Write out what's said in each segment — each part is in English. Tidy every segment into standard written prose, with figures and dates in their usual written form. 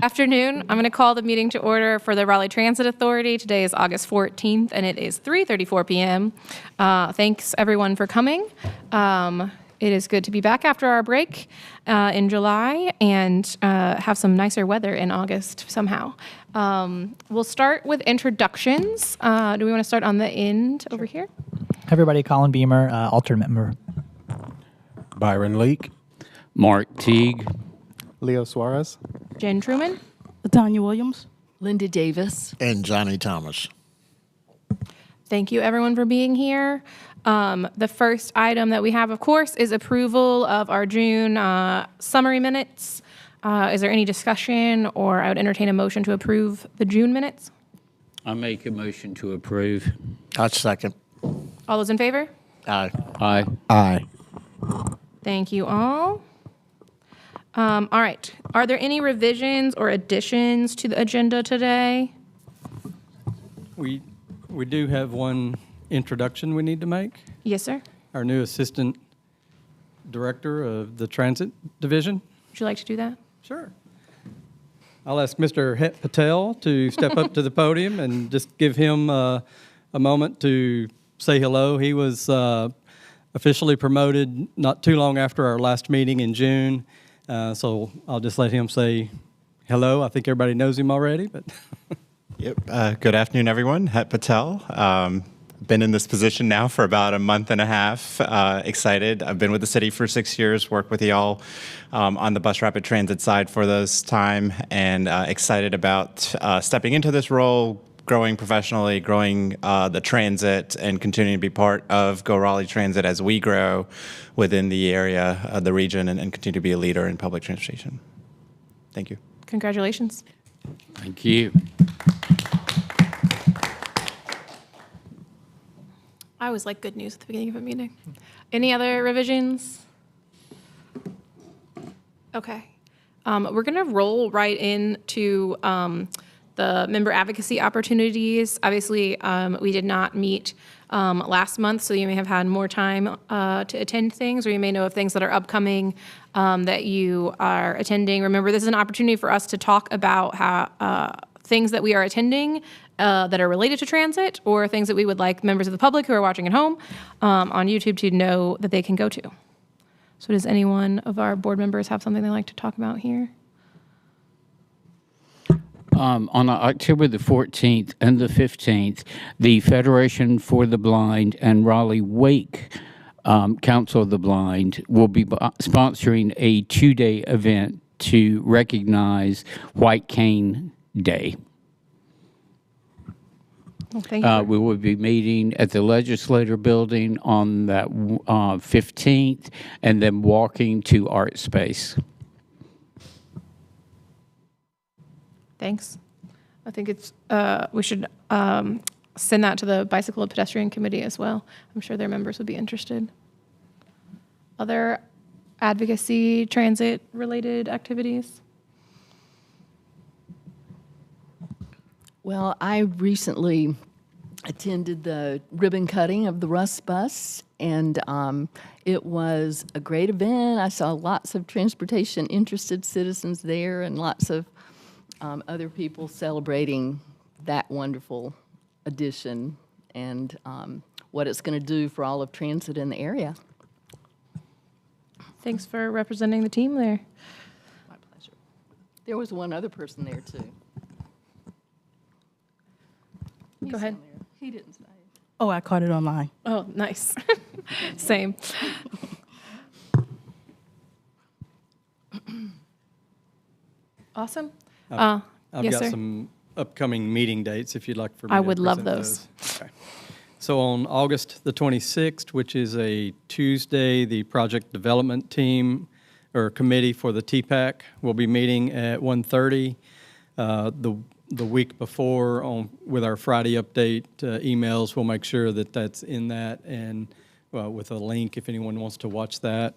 afternoon. I'm going to call the meeting to order for the Raleigh Transit Authority. Today is August 14th, and it is 3:34 p.m. Thanks, everyone, for coming. It is good to be back after our break in July and have some nicer weather in August somehow. We'll start with introductions. Do we want to start on the end over here? Everybody, Colin Beamer, alternate member. Byron Leake. Mark Teague. Leo Suarez. Jen Truman. Tanya Williams. Linda Davis. And Johnny Thomas. Thank you, everyone, for being here. The first item that we have, of course, is approval of our June summary minutes. Is there any discussion, or I would entertain a motion to approve the June minutes? I make a motion to approve. I'll second. All those in favor? Aye. Aye. Aye. Thank you all. All right. Are there any revisions or additions to the agenda today? We do have one introduction we need to make. Yes, sir. Our new Assistant Director of the Transit Division. Would you like to do that? Sure. I'll ask Mr. Het Patel to step up to the podium and just give him a moment to say hello. He was officially promoted not too long after our last meeting in June. So I'll just let him say hello. I think everybody knows him already, but. Yep. Good afternoon, everyone. Het Patel. Been in this position now for about a month and a half. Excited. I've been with the city for 6 years, worked with y'all on the bus rapid transit side for this time, and excited about stepping into this role, growing professionally, growing the transit, and continuing to be part of Go Raleigh Transit as we grow within the area, the region, and continue to be a leader in public transportation. Thank you. Congratulations. Thank you. I always like good news at the beginning of a meeting. Any other revisions? Okay. We're going to roll right into the member advocacy opportunities. Obviously, we did not meet last month, so you may have had more time to attend things, or you may know of things that are upcoming that you are attending. Remember, this is an opportunity for us to talk about how things that we are attending that are related to transit, or things that we would like members of the public who are watching at home on YouTube to know that they can go to. So does anyone of our board members have something they'd like to talk about here? On October the 14th and the 15th, the Federation for the Blind and Raleigh Wake Council of the Blind will be sponsoring a 2-day event to recognize White Cane Day. Well, thank you. We will be meeting at the Legislator Building on that 15th, and then walking to Art Space. Thanks. I think it's we should send that to the Bicycle and Pedestrian Committee as well. I'm sure their members would be interested. Other advocacy, transit-related activities? Well, I recently attended the ribbon cutting of the Russ bus, and it was a great event. I saw lots of transportation-interested citizens there, and lots of other people celebrating that wonderful addition and what it's going to do for all of transit in the area. Thanks for representing the team there. My pleasure. There was one other person there, too. Go ahead. He didn't say it. Oh, I caught it online. Oh, nice. Same. Awesome. I've yes, got sir. some upcoming meeting dates if you'd like for me I to would love present those. Okay. So on August the 26th, which is a Tuesday, the project development team or committee for the TPAC will be meeting at 1:30. The week before with our Friday update emails, we'll make sure that that's in that, and with a link if anyone wants to watch that.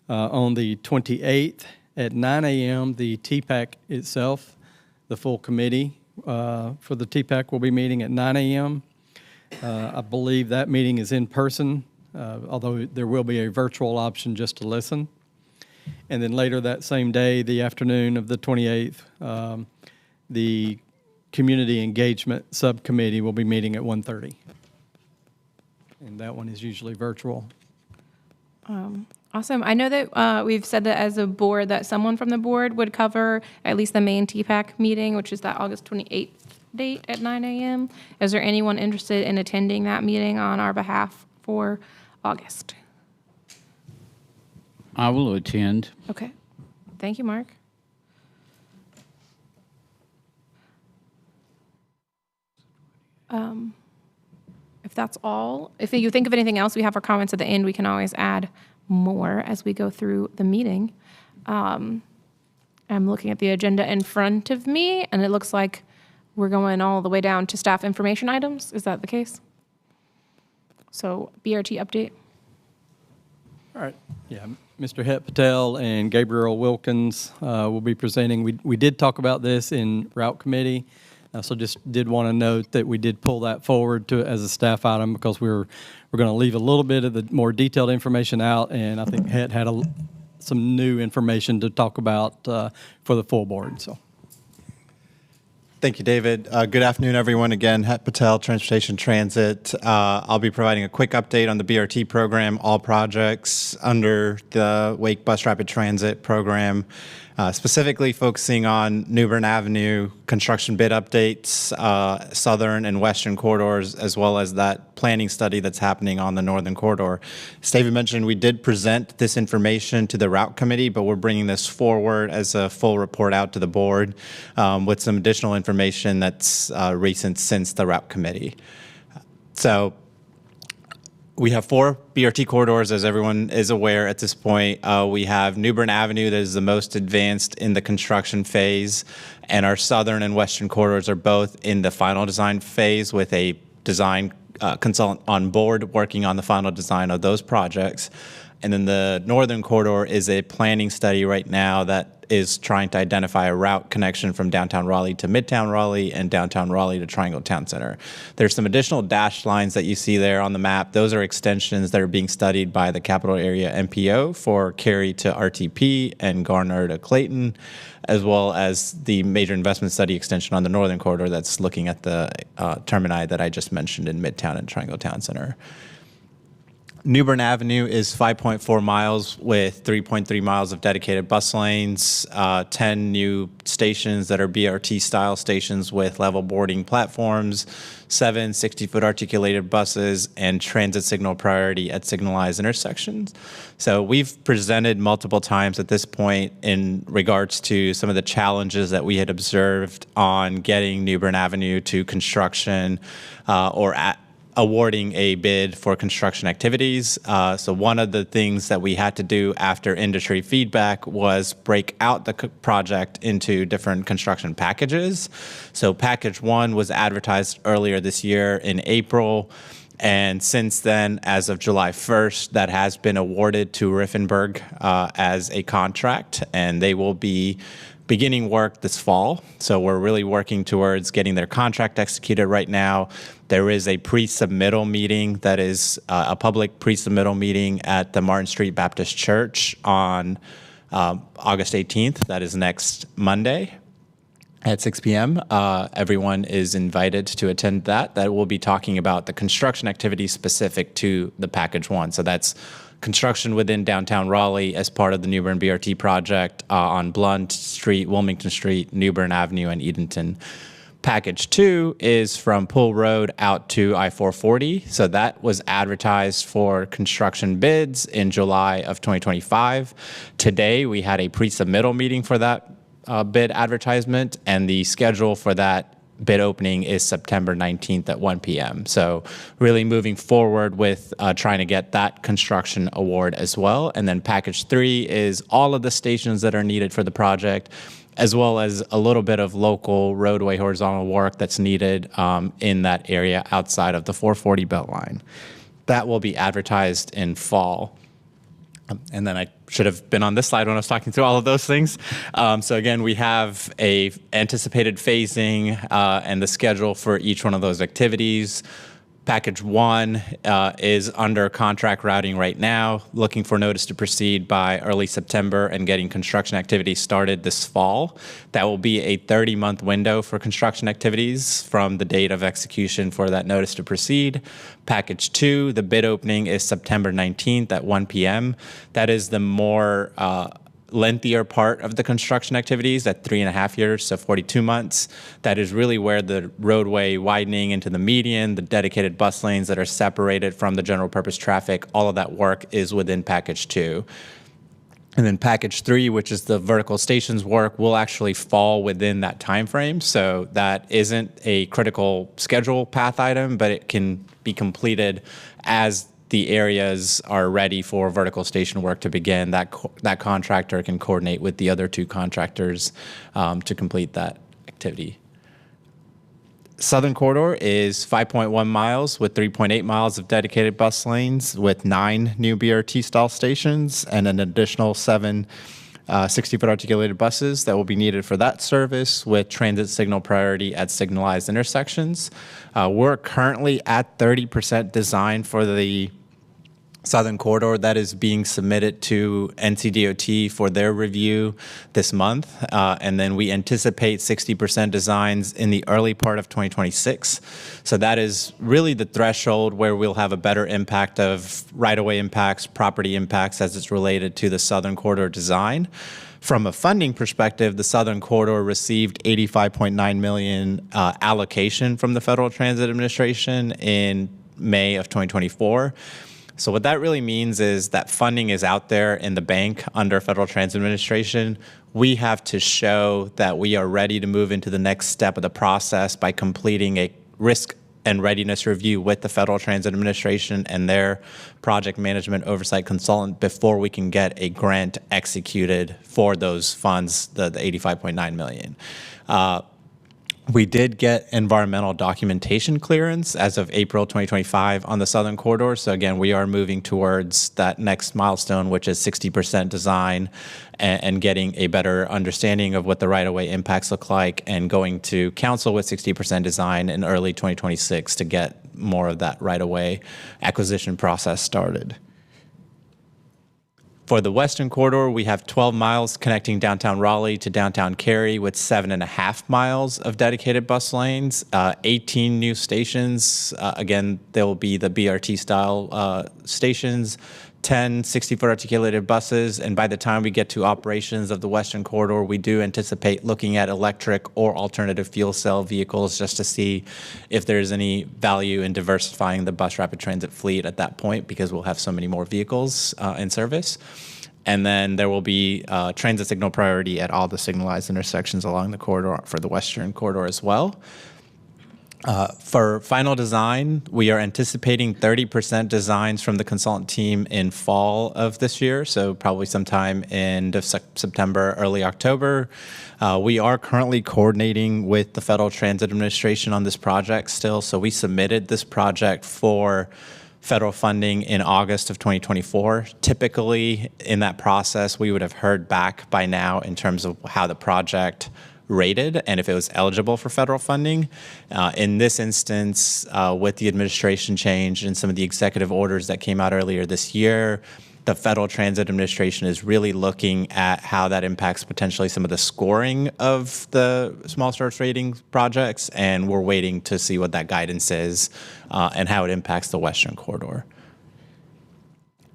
On the 28th at 9 a.m., the TPAC itself, the full committee for the TPAC will be meeting at 9 a.m. I believe that meeting is in person, although there will be a virtual option just to listen. And then later that same day, the afternoon of the 28th, the Community Engagement Subcommittee will be meeting at 1:30. And that one is usually virtual. Awesome. I know that we've said that as a board that someone from the board would cover at least the main TPAC meeting, which is that August 28th date at 9 a.m. Is there anyone interested in attending that meeting on our behalf for August? I will attend. Okay. Thank you, Mark. If that's all, if you think of anything else, we have our comments at the end. We can always add more as we go through the meeting. I'm looking at the agenda in front of me, and it looks like we're going all the way down to staff information items. Is that the case? So BRT update. All right. Yeah, Mr. Het Patel and Gabriel Wilkins will be presenting. We did talk about this in route committee, so just did want to note that we did pull that forward to as a staff item because we're going to leave a little bit of the more detailed information out, and I think Het had some new information to talk about for the full board. So. Thank you, David. Good afternoon, everyone. Again, Het Patel, Transportation Transit. I'll be providing a quick update on the BRT program, all projects under the Wake Bus Rapid Transit program, specifically focusing on New Bern Avenue construction bid updates, southern and western corridors, as well as that planning study that's happening on the northern corridor. As David mentioned, we did present this information to the route committee, but we're bringing this forward as a full report out to the board with some additional information that's recent since the route committee. So we have 4 BRT corridors, as everyone is aware at this point. We have New Bern Avenue that is the most advanced in the construction phase, and our southern and western corridors are both in the final design phase with a design consultant on board working on the final design of those projects. And then the northern corridor is a planning study right now that is trying to identify a route connection from downtown Raleigh to Midtown Raleigh and downtown Raleigh to Triangle Town Center. There's some additional dashed lines that you see there on the map. Those are extensions that are being studied by the Capital Area MPO for Cary to RTP and Garner to Clayton, as well as the major investment study extension on the northern corridor that's looking at the termini that I just mentioned in Midtown and Triangle Town Center. New Bern Avenue is 5.4 miles with 3.3 miles of dedicated bus lanes, 10 new stations that are BRT-style stations with level boarding platforms, 7 60-foot articulated buses, and transit signal priority at signalized intersections. So we've presented multiple times at this point in regards to some of the challenges that we had observed on getting New Bern Avenue to construction or awarding a bid for construction activities. So one of the things that we had to do after industry feedback was break out the project into different construction packages. So package 1 was advertised earlier this year in April. And since then, as of July 1st, that has been awarded to Riffenberg as a contract, and they will be beginning work this fall. So we're really working towards getting their contract executed right now. There is a pre-submittal meeting that is a public pre-submittal meeting at the Martin Street Baptist Church on August 18th. That is next Monday at 6 p.m. Everyone is invited to attend that. That will be talking about the construction activities specific to the package 1. So that's construction within downtown Raleigh as part of the New Bern BRT project on Blunt Street, Wilmington Street, New Bern Avenue, and Edenton. Package 2 is from Pool Road out to I-440. So that was advertised for construction bids in July of 2025. Today, we had a pre-submittal meeting for that bid advertisement, and the schedule for that bid opening is September 19th at 1 p.m. So really moving forward with trying to get that construction award as well. And then package 3 is all of the stations that are needed for the project, as well as a little bit of local roadway horizontal work that's needed in that area outside of the 440 Beltline. That will be advertised in fall. And then I should have been on this slide when I was talking through all of those things. So again, we have a anticipated phasing and the schedule for each one of those activities. Package 1 is under contract routing right now, looking for notice to proceed by early September and getting construction activities started this fall. That will be a 30-month window for construction activities from the date of execution for that notice to proceed. Package 2, the bid opening is September 19th at 1 p.m. That is the more lengthier part of the construction activities at 3.5 years, so 42 months. That is really where the roadway widening into the median, the dedicated bus lanes that are separated from the general purpose traffic, all of that work is within Package 2. And then Package 3, which is the vertical stations work, will actually fall within that time frame. So that isn't a critical schedule path item, but it can be completed as the areas are ready for vertical station work to begin. That contractor can coordinate with the other 2 contractors to complete that activity. Southern Corridor is 5.1 miles with 3.8 miles of dedicated bus lanes with 9 new BRT stall stations and an additional 7 60-foot articulated buses that will be needed for that service with transit signal priority at signalized intersections. We're currently at 30% design for the Southern Corridor. That is being submitted to NCDOT for their review this month. And then we anticipate 60% designs in the early part of 2026. So that is really the threshold where we'll have a better impact of right-of-way impacts, property impacts as it's related to the Southern Corridor design. From a funding perspective, the Southern Corridor received $85.9 million allocation from the Federal Transit Administration in May of 2024. So what that really means is that funding is out there in the bank under Federal Transit Administration. We have to show that we are ready to move into the next step of the process by completing a risk and readiness review with the Federal Transit Administration and their project management oversight consultant before we can get a grant executed for those funds, the $85.9 million. We did get environmental documentation clearance as of April 2025 on the Southern Corridor. So again, we are moving towards that next milestone, which is 60% design and getting a better understanding of what the right-of-way impacts look like and going to council with 60% design in early 2026 to get more of that right-of-way acquisition process started. For the Western Corridor, we have 12 miles connecting downtown Raleigh to downtown Cary with 7.5 miles of dedicated bus lanes, 18 new stations. Again, there will be the BRT style stations, 10 60-foot articulated buses, and by the time we get to operations of the Western Corridor, we do anticipate looking at electric or alternative fuel cell vehicles just to see if there's any value in diversifying the bus rapid transit fleet at that point, because we'll have so many more vehicles in service. And then there will be transit signal priority at all the signalized intersections along the corridor for the Western Corridor as well. For final design, we are anticipating 30% designs from the consultant team in fall of this year, so probably sometime end of September, early October. We are currently coordinating with the Federal Transit Administration on this project still, so we submitted this project for federal funding in August of 2024. Typically, in that process, we would have heard back by now in terms of how the project rated and if it was eligible for federal funding. In this instance, with the administration change and some of the executive orders that came out earlier this year, the Federal Transit Administration is really looking at how that impacts potentially some of the scoring of the small starts rating projects, and we're waiting to see what that guidance is and how it impacts the Western Corridor.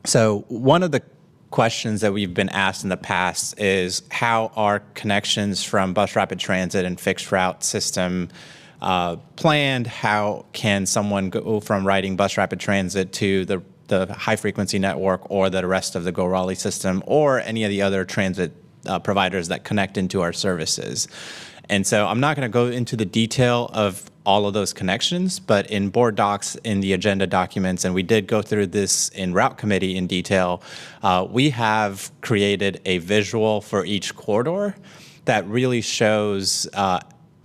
So one of the questions that we've been asked in the past is how are connections from bus rapid transit and fixed route system planned? How can someone go from riding bus rapid transit to the high frequency network or the rest of the Go Raleigh system or any of the other transit providers that connect into our services? And so I'm not going to go into the detail of all of those connections, but in board docs, in the agenda documents, and we did go through this in route committee in detail, we have created a visual for each corridor that really shows,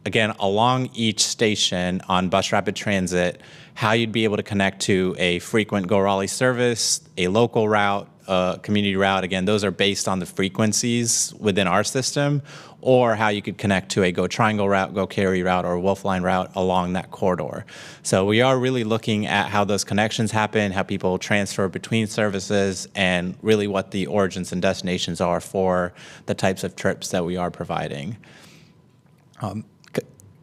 again, along each station on bus rapid transit, how you'd be able to connect to a frequent Go Raleigh service, a local route, a community route, again, those are based on the frequencies within our system, or how you could connect to a Go Triangle route, Go Cary route, or Wolf Line route along that corridor. So we are really looking at how those connections happen, how people transfer between services, and really what the origins and destinations are for the types of trips that we are providing.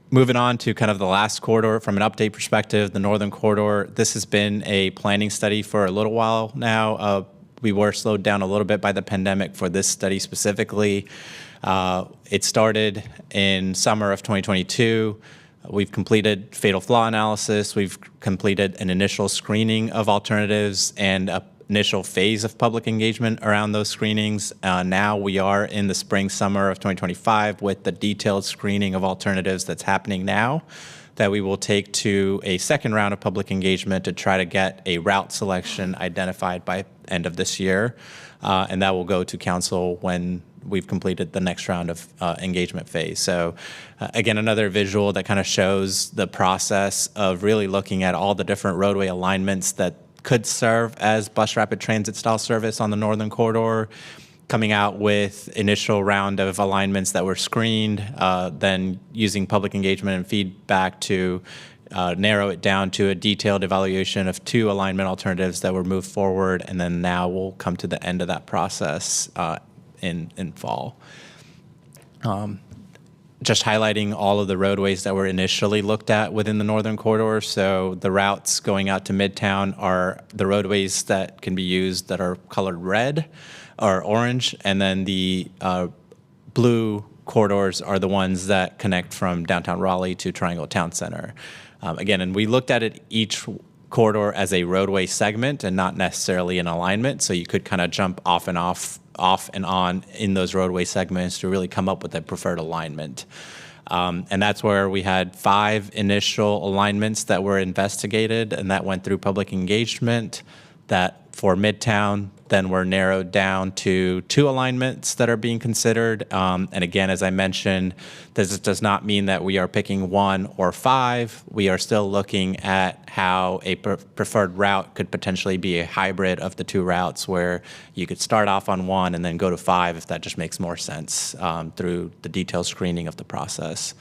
Moving on to kind of the last corridor from an update perspective, the Northern Corridor, this has been a planning study for a little while now. We were slowed down a little bit by the pandemic for this study specifically. It started in summer of 2022. We've completed fatal flaw analysis. We've completed an initial screening of alternatives and a initial phase of public engagement around those screenings. Now we are in the spring, summer of 2025 with the detailed screening of alternatives that's happening now that we will take to a second round of public engagement to try to get a route selection identified by end of this year. And that will go to council when we've completed the next round of engagement phase. So again, another visual that kind of shows the process of really looking at all the different roadway alignments that could serve as bus rapid transit style service on the Northern Corridor, coming out with initial round of alignments that were screened, then using public engagement and feedback to narrow it down to a detailed evaluation of 2 alignment alternatives that were moved forward, and then now we'll come to the end of that process in fall. Just highlighting all of the roadways that were initially looked at within the Northern Corridor. So the routes going out to Midtown are the roadways that can be used that are colored red or orange, and then the blue corridors are the ones that connect from downtown Raleigh to Triangle Town Center. Again, and we looked at it each corridor as a roadway segment and not necessarily an alignment, so you could kind of jump off and on in those roadway segments to really come up with a preferred alignment. And that's where we had 5 initial alignments that were investigated, and that went through public engagement. That for Midtown, then were narrowed down to 2 alignments that are being considered. And again, as I mentioned, this does not mean that we are picking 1 or 5. We are still looking at how a preferred route could potentially be a hybrid of the 2 routes, where you could start off on 1 and then go to 5 if that just makes more sense through the detailed screening of the process.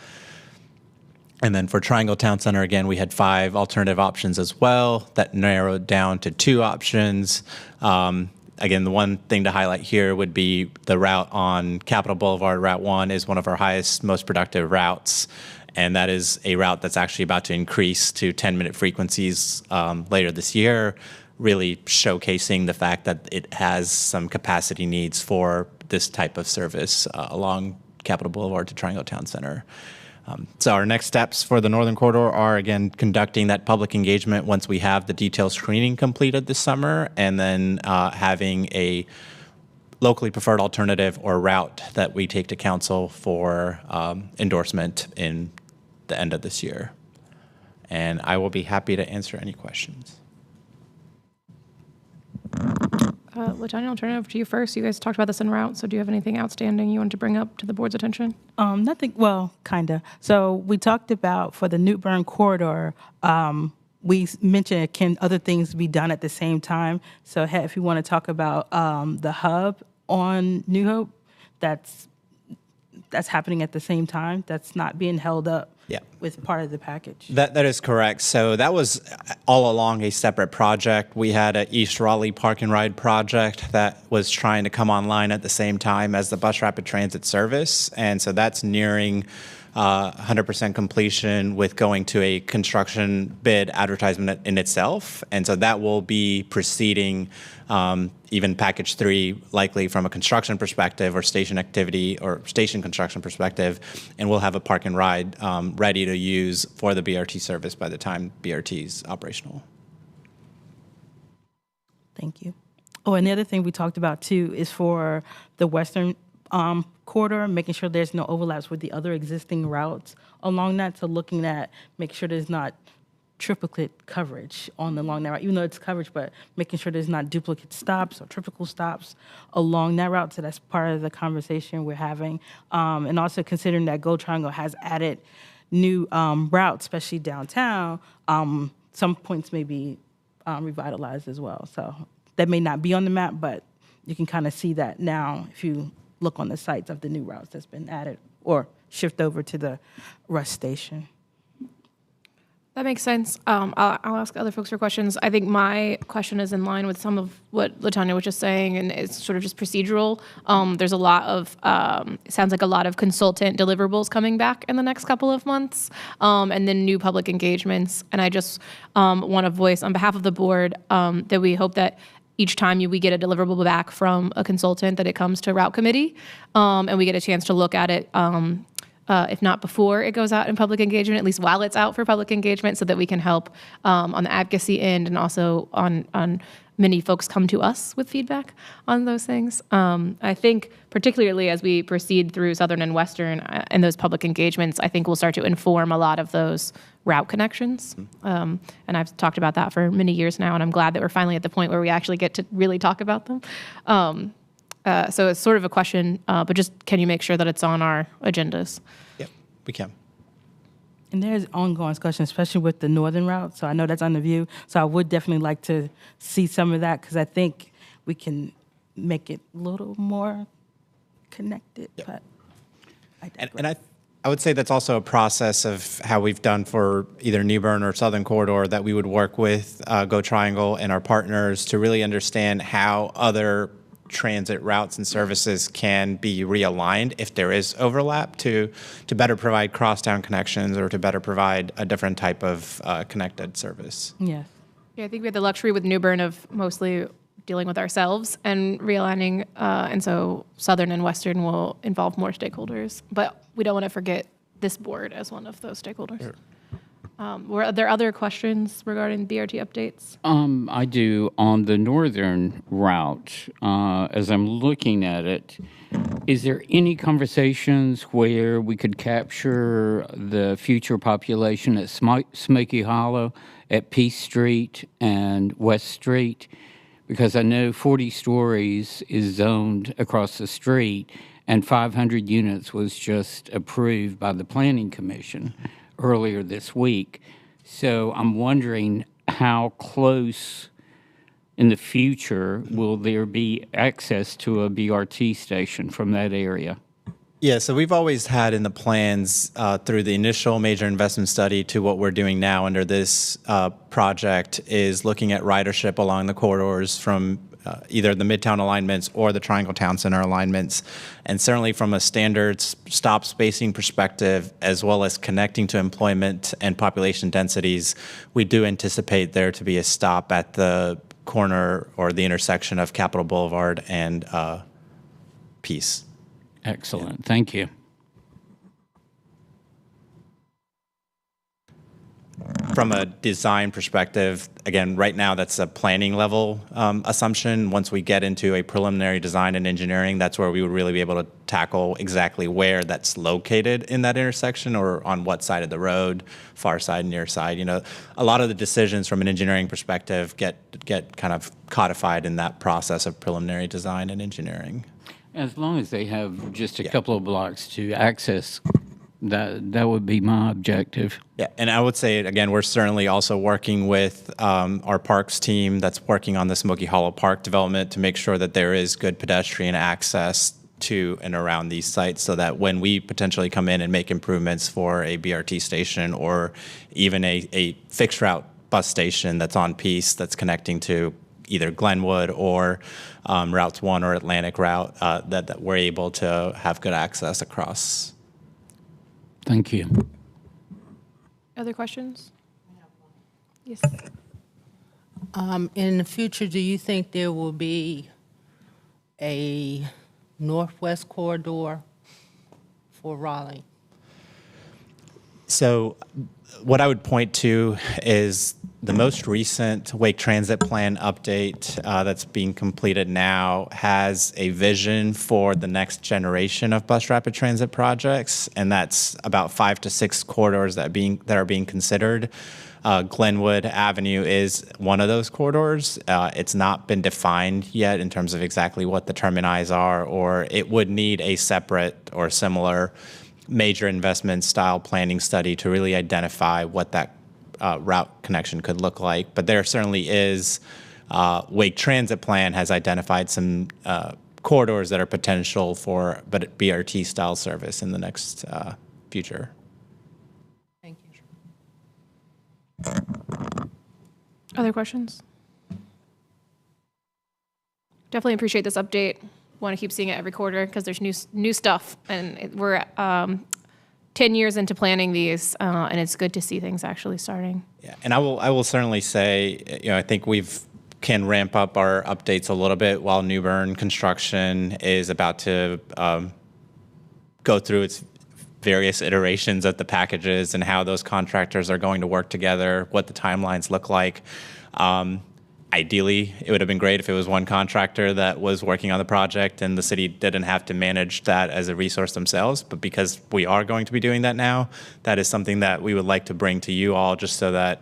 And then for Triangle Town Center, again, we had 5 alternative options as well that narrowed down to 2 options. Again, the one thing to highlight here would be the route on Capitol Boulevard. Route 1 is one of our highest, most productive routes, and that is a route that's actually about to increase to 10-minute frequencies later this year, really showcasing the fact that it has some capacity needs for this type of service along Capitol Boulevard to Triangle Town Center. So our next steps for the Northern Corridor are, again, conducting that public engagement once we have the detailed screening completed this summer, and then having a locally preferred alternative or route that we take to council for endorsement in the end of this year. And I will be happy to answer any questions. LaTanya, I'll turn it over to you first. You guys talked about this en route, so do you have anything outstanding you want to bring up to the board's attention? Nothing, well, kind of. So we talked about for the Newbern corridor, we mentioned can other things be done at the same time? So if you want to talk about the hub on New Hope, that's happening at the same time. That's not being held up with part of the package. That is correct. So that was all along a separate project. We had an East Raleigh Park and Ride project that was trying to come online at the same time as the bus rapid transit service. And so that's nearing 100% completion with going to a construction bid advertisement in itself. And so that will be proceeding even package 3, likely from a construction perspective or station activity or station construction perspective. And we'll have a park and ride ready to use for the BRT service by the time BRT is operational. Thank you. Oh, and the other thing we talked about too is for the Western corridor, making sure there's no overlaps with the other existing routes along that. So looking at, make sure there's not triplicate coverage along that route, even though it's coverage, but making sure there's not duplicate stops or triple stops along that route. So that's part of the conversation we're having. And also considering that Go Triangle has added new routes, especially downtown, some points may be revitalized as well. So that may not be on the map, but you can kind of see that now if you look on the sites of the new routes that's been added or shift over to the Russ station. That makes sense. I'll ask other folks for questions. I think my question is in line with some of what LaTanya was just saying, and it's sort of just procedural. There's a lot of, it sounds like a lot of consultant deliverables coming back in the next couple of months, and then new public engagements. And I just want to voice on behalf of the board that we hope that each time we get a deliverable back from a consultant, that it comes to route committee, and we get a chance to look at it, if not before it goes out in public engagement, at least while it's out for public engagement, so that we can help on the advocacy end, and also on many folks come to us with feedback on those things. I think particularly as we proceed through Southern and Western and those public engagements, I think we'll start to inform a lot of those route connections. And I've talked about that for many years now, and I'm glad that we're finally at the point where we actually get to really talk about them. So it's sort of a question, but just can you make sure that it's on our agendas? Yep, we can. And there's ongoing discussion, especially with the northern route. So I know that's on the view. So I would definitely like to see some of that, because I think we can make it a little more connected. Yep. But And I would say that's also a process of how we've done for either New Bern or Southern Corridor, that we would work with Go Triangle and our partners to really understand how other transit routes and services can be realigned if there is overlap to better provide crosstown connections or to better provide a different type of connected service. yes. Yeah, I think we have the luxury with New Bern of mostly dealing with ourselves and realigning, and so Southern and Western will involve more stakeholders. But we don't want to forget this board as one of those stakeholders. Sure. Were there other questions regarding BRT updates? I do. On the northern route, as I'm looking at it, is there any conversations where we could capture the future population at Smoky Hollow, at Peace Street and West Street? Because I know 40 stories is zoned across the street, and 500 units was just approved by the Planning Commission earlier this week. So I'm wondering how close in the future will there be access to a BRT station from that area? Yeah, so we've always had in the plans through the initial major investment study to what we're doing now under this project is looking at ridership along the corridors from either the Midtown alignments or the Triangle Town Center alignments. And certainly from a standard stop spacing perspective, as well as connecting to employment and population densities, we do anticipate there to be a stop at the corner or the intersection of Capitol Boulevard and Peace. Excellent. Thank you. From a design perspective, again, right now that's a planning level assumption. Once we get into a preliminary design and engineering, that's where we would really be able to tackle exactly where that's located in that intersection or on what side of the road, far side, near side. You know, a lot of the decisions from an engineering perspective get kind of codified in that process of preliminary design and engineering. As long as they have just a couple of blocks to access, that would be my objective. Yeah, and I would say, again, we're certainly also working with our parks team that's working on the Smoky Hollow Park development to make sure that there is good pedestrian access to and around these sites, so that when we potentially come in and make improvements for a BRT station or even a fixed route bus station that's on Peace that's connecting to either Glenwood or Routes 1 or Atlantic Route, that we're able to have good access across. Thank you. Other questions? Yes. In the future, do you think there will be a northwest corridor for Raleigh? So what I would point to is the most recent Wake Transit Plan update that's being completed now has a vision for the next generation of bus rapid transit projects, and that's about 5 to 6 corridors that are being considered. Glenwood Avenue is one of those corridors. It's not been defined yet in terms of exactly what the termini are, or it would need a separate or similar major investment style planning study to really identify what that route connection could look like. But there certainly is Wake Transit Plan has identified some corridors that are potential for BRT style service in the next future. Thank you. Other questions? Definitely appreciate this update. Want to keep seeing it every quarter because there's new stuff, and we're 10 years into planning these, and it's good to see things actually starting. Yeah, and I will certainly say, I think can ramp up our updates a little bit while New Bern construction is about to go through its various iterations of the packages and how those contractors are going to work together, what the timelines look like. Ideally, it would have been great if it was one contractor that was working on the project and the city didn't have to manage that as a resource themselves. But because we are going to be doing that now, that is something that we would like to bring to you all just so that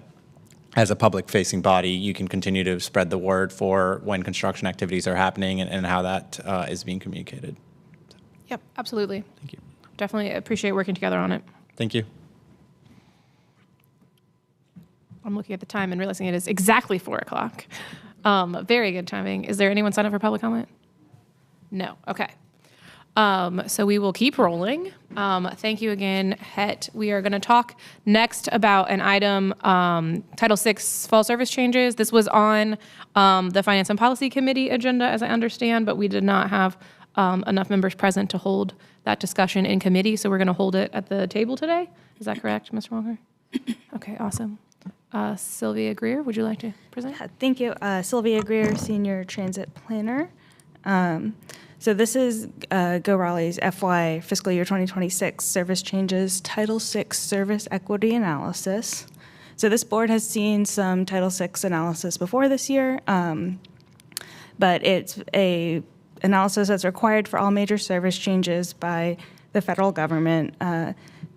as a public-facing body, you can continue to spread the word for when construction activities are happening and how that is being communicated. Yep, absolutely. Thank you. Definitely appreciate working together on it. Thank you. I'm looking at the time and realizing it is exactly 4 o'clock. Very good timing. Is there anyone signed up for public comment? No. Okay. So we will keep rolling. Thank you again, Het. We are going to talk next about an item, Title VI fall service changes. This was on the Finance and Policy Committee agenda, as I understand, but we did not have enough members present to hold that discussion in committee, so we're going to hold it at the table today. Is that correct, Mr. Walker? Okay, awesome. Sylvia Greer, would you like to present? Thank you. Sylvia Greer, Senior Transit Planner. So this is Go Raleigh's FY fiscal year 2026 service changes, Title VI service equity analysis. So this board has seen some Title VI analysis before this year, but it's a analysis that's required for all major service changes by the federal government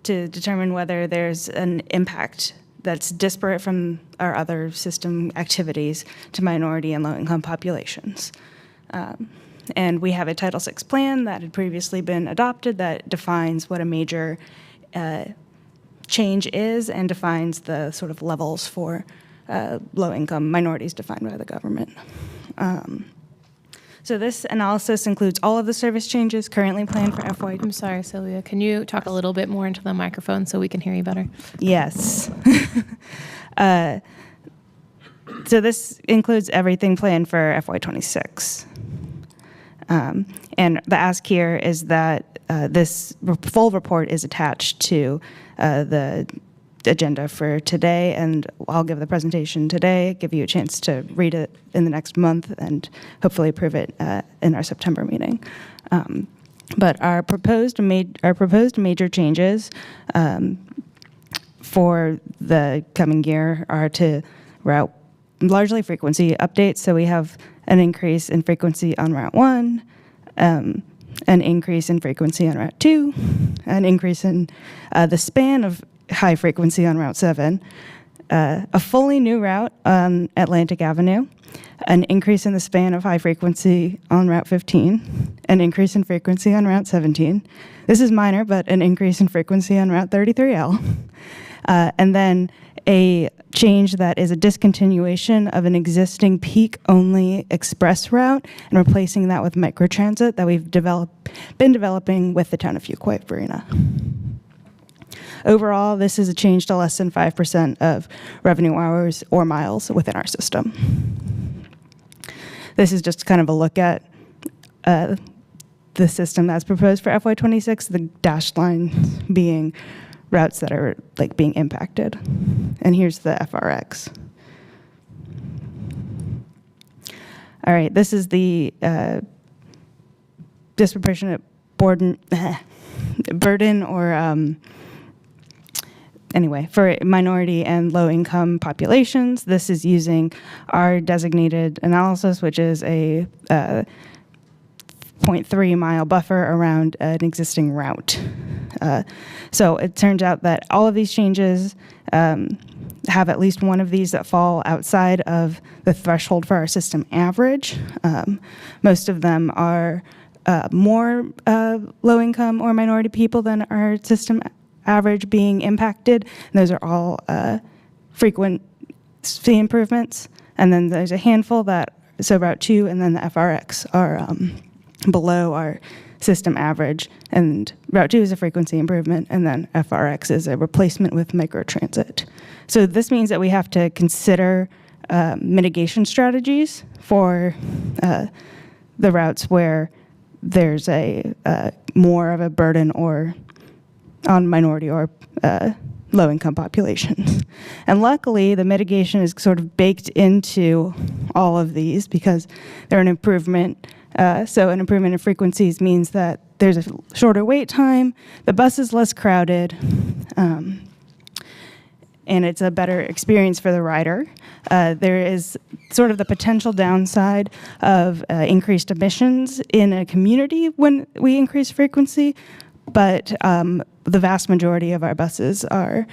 to determine whether there's an impact that's disparate from our other system activities to minority and low-income populations. And we have a Title VI plan that had previously been adopted that defines what a major change is and defines the sort of levels for low-income minorities defined by the government. So this analysis includes all of the service changes currently planned for FY. I'm sorry, Sylvia. Can you talk a little bit more into the microphone so we can hear you better? Yes. So this includes everything planned for FY26. And the ask here is that this full report is attached to the agenda for today, and I'll give the presentation today, give you a chance to read it in the next month, and hopefully approve it in our September meeting. But our proposed major changes for the coming year are to route largely frequency updates. So we have an increase in frequency on Route 1, an increase in frequency on Route 2, an increase in the span of high frequency on Route 7, a fully new route on Atlantic Avenue, an increase in the span of high frequency on Route 15, an increase in frequency on Route 17. This is minor, but an increase in frequency on Route 33L. And then a change that is a discontinuation of an existing peak-only express route and replacing that with microtransit that we've been developing with the town of Fuquay-Varina. Overall, this is a change to less than 5% of revenue hours or miles within our system. This is just kind of a look at the system that's proposed for FY26, the dashed line being routes that are being impacted. And here's the FRX. All right, this is the disproportionate burden or anyway, for minority and low-income populations. This is using our designated analysis, which is a 0.3 mile buffer around an existing route. So it turns out that all of these changes have at least one of these that fall outside of the threshold for our system average. Most of them are more low-income or minority people than our system average being impacted. And those are all frequency improvements. And then there's a handful so Route 2 and then the FRX are below our system average. And Route 2 is a frequency improvement, and then FRX is a replacement with microtransit. So this means that we have to consider mitigation strategies for the routes where there's a more of a burden or on minority or low-income populations. And luckily, the mitigation is sort of baked into all of these because they're an improvement. So an improvement in frequencies means that there's a shorter wait time, the bus is less crowded, and it's a better experience for the rider. There is sort of the potential downside of increased emissions in a community when we increase frequency, but the vast majority of our buses are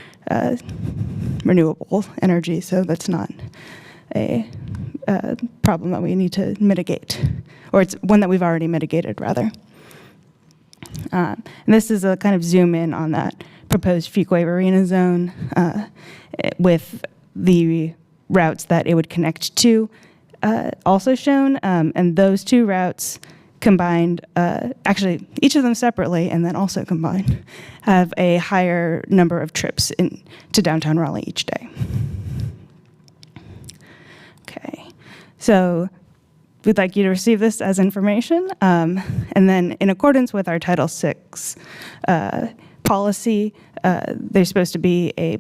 renewable energy, so that's not a problem that we need to mitigate, or it's one that we've already mitigated, rather. And this is a kind of zoom in on that proposed Fuquay Arena zone with the routes that it would connect to also shown, and those two routes combined, actually each of them separately and then also combined, have a higher number of trips to downtown Raleigh each day. Okay, so we'd like you to receive this as information, and then in accordance with our Title VI policy, there's supposed to be a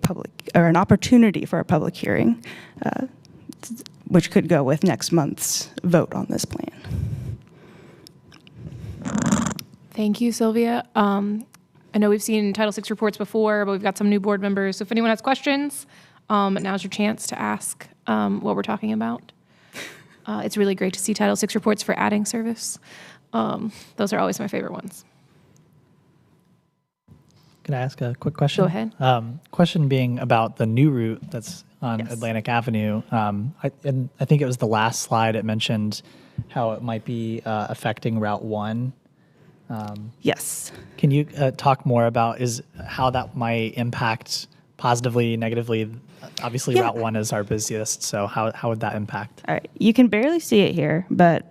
an opportunity for a public hearing, which could go with next month's vote on this plan. Thank you, Sylvia. I know we've seen Title VI reports before, but we've got some new board members. So if anyone has questions, now's your chance to ask what we're talking about. It's really great to see Title VI reports for adding service. Those are always my favorite ones. Can I ask a quick question? Go ahead. Question being about the new route that's on Yes. Atlantic Avenue. I think it was the last slide, it mentioned how it might be affecting Route 1. Yes. Can you talk more about how that might impact positively, negatively? Obviously, Yeah. Route 1 is our busiest, so how would that impact? All right, you can barely see it here, but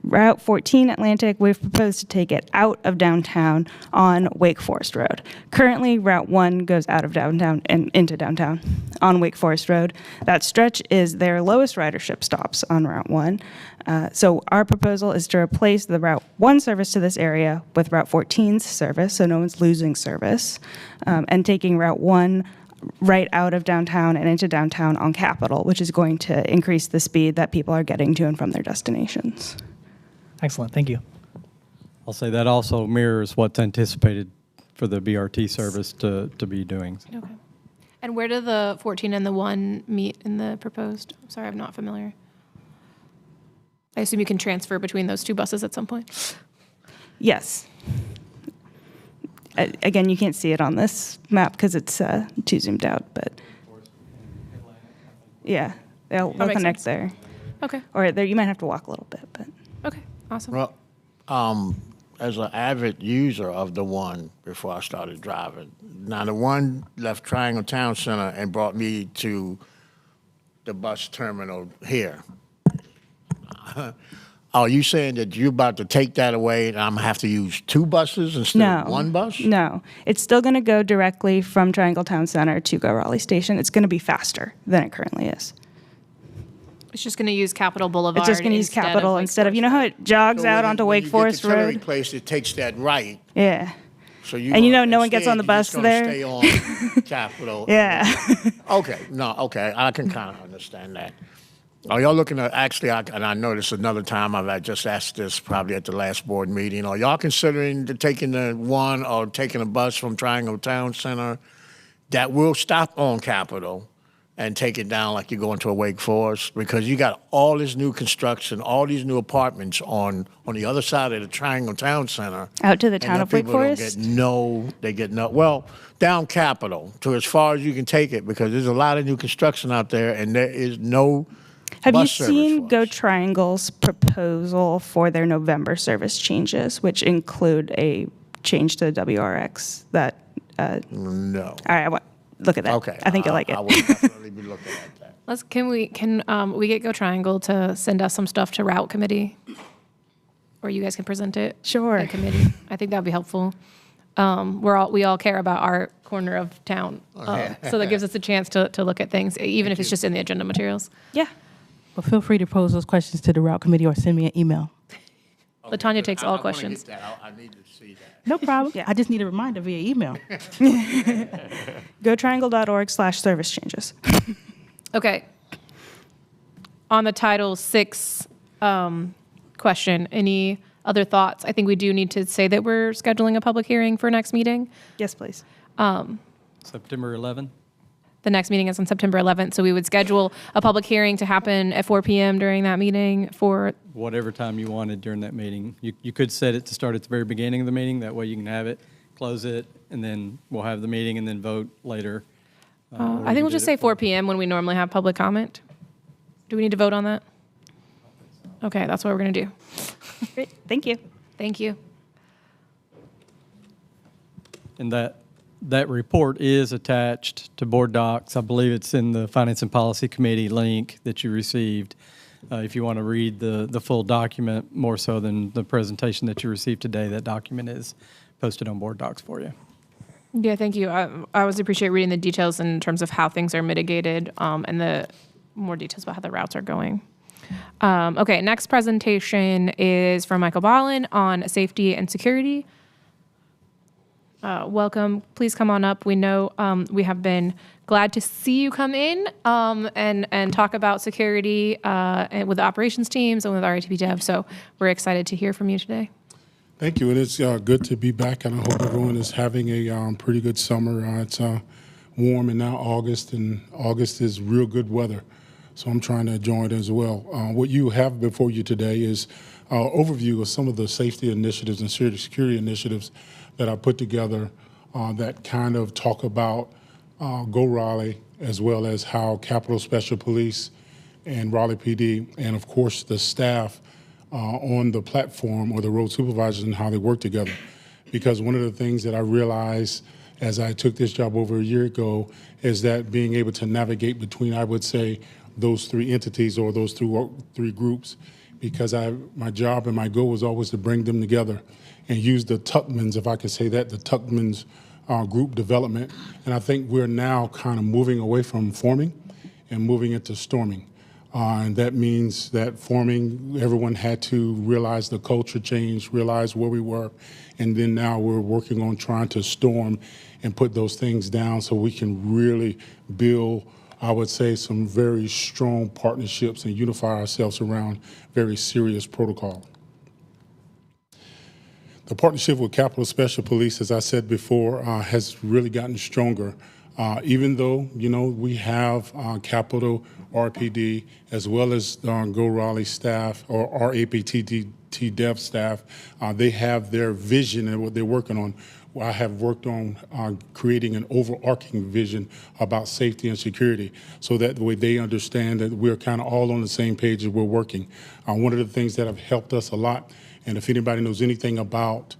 Route 14 Atlantic, we've proposed to take it out of downtown on Wake Forest Road. Currently, Route 1 goes out of downtown and into downtown on Wake Forest Road. That stretch is their lowest ridership stops on Route 1. So our proposal is to replace the Route 1 service to this area with Route 14's service, so no one's losing service, and taking Route 1 right out of downtown and into downtown on Capitol, which is going to increase the speed that people are getting to and from their destinations. Excellent, thank you. I'll say that also mirrors what's anticipated for the BRT service to be doing. Okay. And where do the 14 and the 1 meet in the proposed? I'm sorry, I'm not familiar. I assume you can transfer between those two buses at some point? Yes. Again, you can't see it on this map because it's too zoomed out, but yeah, they'll makes connect sense. there. Okay. Or there, you might have to walk a little bit, but. Okay, awesome. Well, as an avid user of the one before I started driving, now the one left Triangle Town Center and brought me to the bus terminal here. Are you saying that you're about to take that away and I'm going to have to use two buses instead of one bus? No, it's still going to go directly from Triangle Town Center to Go Raleigh Station. It's going to be faster than it currently is. It's just going to use Capitol Boulevard. It's just going to use Capitol instead of, you know how it jogs So out when onto when Wake you Forest get to Tillery Road? Place, it takes that right. Yeah. So you And you know no one gets on the bus there? Stay on Capitol. Yeah. Okay, okay, I can kind of understand that. Are y'all looking at, actually, and I noticed another time, I've just asked this probably at the last board meeting, are y'all considering taking the one or taking a bus from Triangle Town Center that will stop on Capitol and take it down like you're going to a Wake Forest? Because you got all this new construction, all these new apartments on the other side of the Triangle Town Center. Out to the and town the of Wake people don't Forest? get no, well, down Capitol to as far as you can take it, because there's a lot of new construction out there and there is no Have you bus service seen for Go us. Triangle's proposal for their November service changes, which include a change to the WRX that, No. all right, look at that. Okay. I think you'll like it. I will definitely be looking at that. Can we get Go Triangle to send us some stuff to route committee? Or you guys can present it? Sure. At committee. I think that'd be helpful. We all care about our corner of town. So that gives us a chance to look at things, even if it's just in the agenda materials. Yeah. But feel free to pose those questions to the route committee or send me an email. Latonya takes all I wanna questions. get that. I need to see that. No problem. I just need a reminder via email. GoTriangle.org/service changes. Okay. On the Title VI question, any other thoughts? I think we do need to say that we're scheduling a public hearing for next meeting. Yes, please. September 11th. The next meeting is on September 11th, so we would schedule a public hearing to happen at 4 p.m. during that meeting for, Whatever time you wanted during that meeting. You could set it to start at the very beginning of the meeting. That way you can have it, close it, and then we'll have the meeting and then vote later. Or I you think we'll did just it say for- 4 p.m. when we normally have public comment. Do we need to vote on that? Okay, that's what we're going to do. Great. Thank you. Thank you. And that report is attached to board docs. I believe it's in the Finance and Policy Committee link that you received. If you want to read the full document more so than the presentation that you received today, that document is posted on board docs for you. Yeah, thank you. I always appreciate reading the details in terms of how things are mitigated and the more details about how the routes are going. Okay, next presentation is from Michael Ballin on safety and security. Welcome. Please come on up. We know we have been glad to see you come in and talk about security and with the operations teams and with RATP Dev. So we're excited to hear from you today. Thank you, and it's good to be back, and I hope everyone is having a pretty good summer. It's warm and now August, and August is real good weather, so I'm trying to enjoy it as well. What you have before you today is an overview of some of the safety initiatives and security initiatives that I put together that kind of talk about Go Raleigh, as well as how Capitol Special Police and Raleigh PD, and of course the staff on the platform or the road supervisors and how they work together. Because one of the things that I realized as I took this job over a year ago is that being able to navigate between, I would say, those three entities or those three groups, because my job and my goal was always to bring them together and use the Tuckmans, if I could say that, the Tuckmans group development. And I think we're now kind of moving away from forming and moving into storming. And that means that forming, everyone had to realize the culture change, realize where we were, and then now we're working on trying to storm and put those things down so we can really build, I would say, some very strong partnerships and unify ourselves around very serious protocol. The partnership with Capitol Special Police, as I said before, has really gotten stronger. Even though, we have Capitol RPD as well as Go Raleigh staff or RAPTT Dev staff, they have their vision and what they're working on. I have worked on creating an overarching vision about safety and security so that way they understand that we're kind of all on the same page as we're working. One of the things that have helped us a lot, and if anybody knows anything about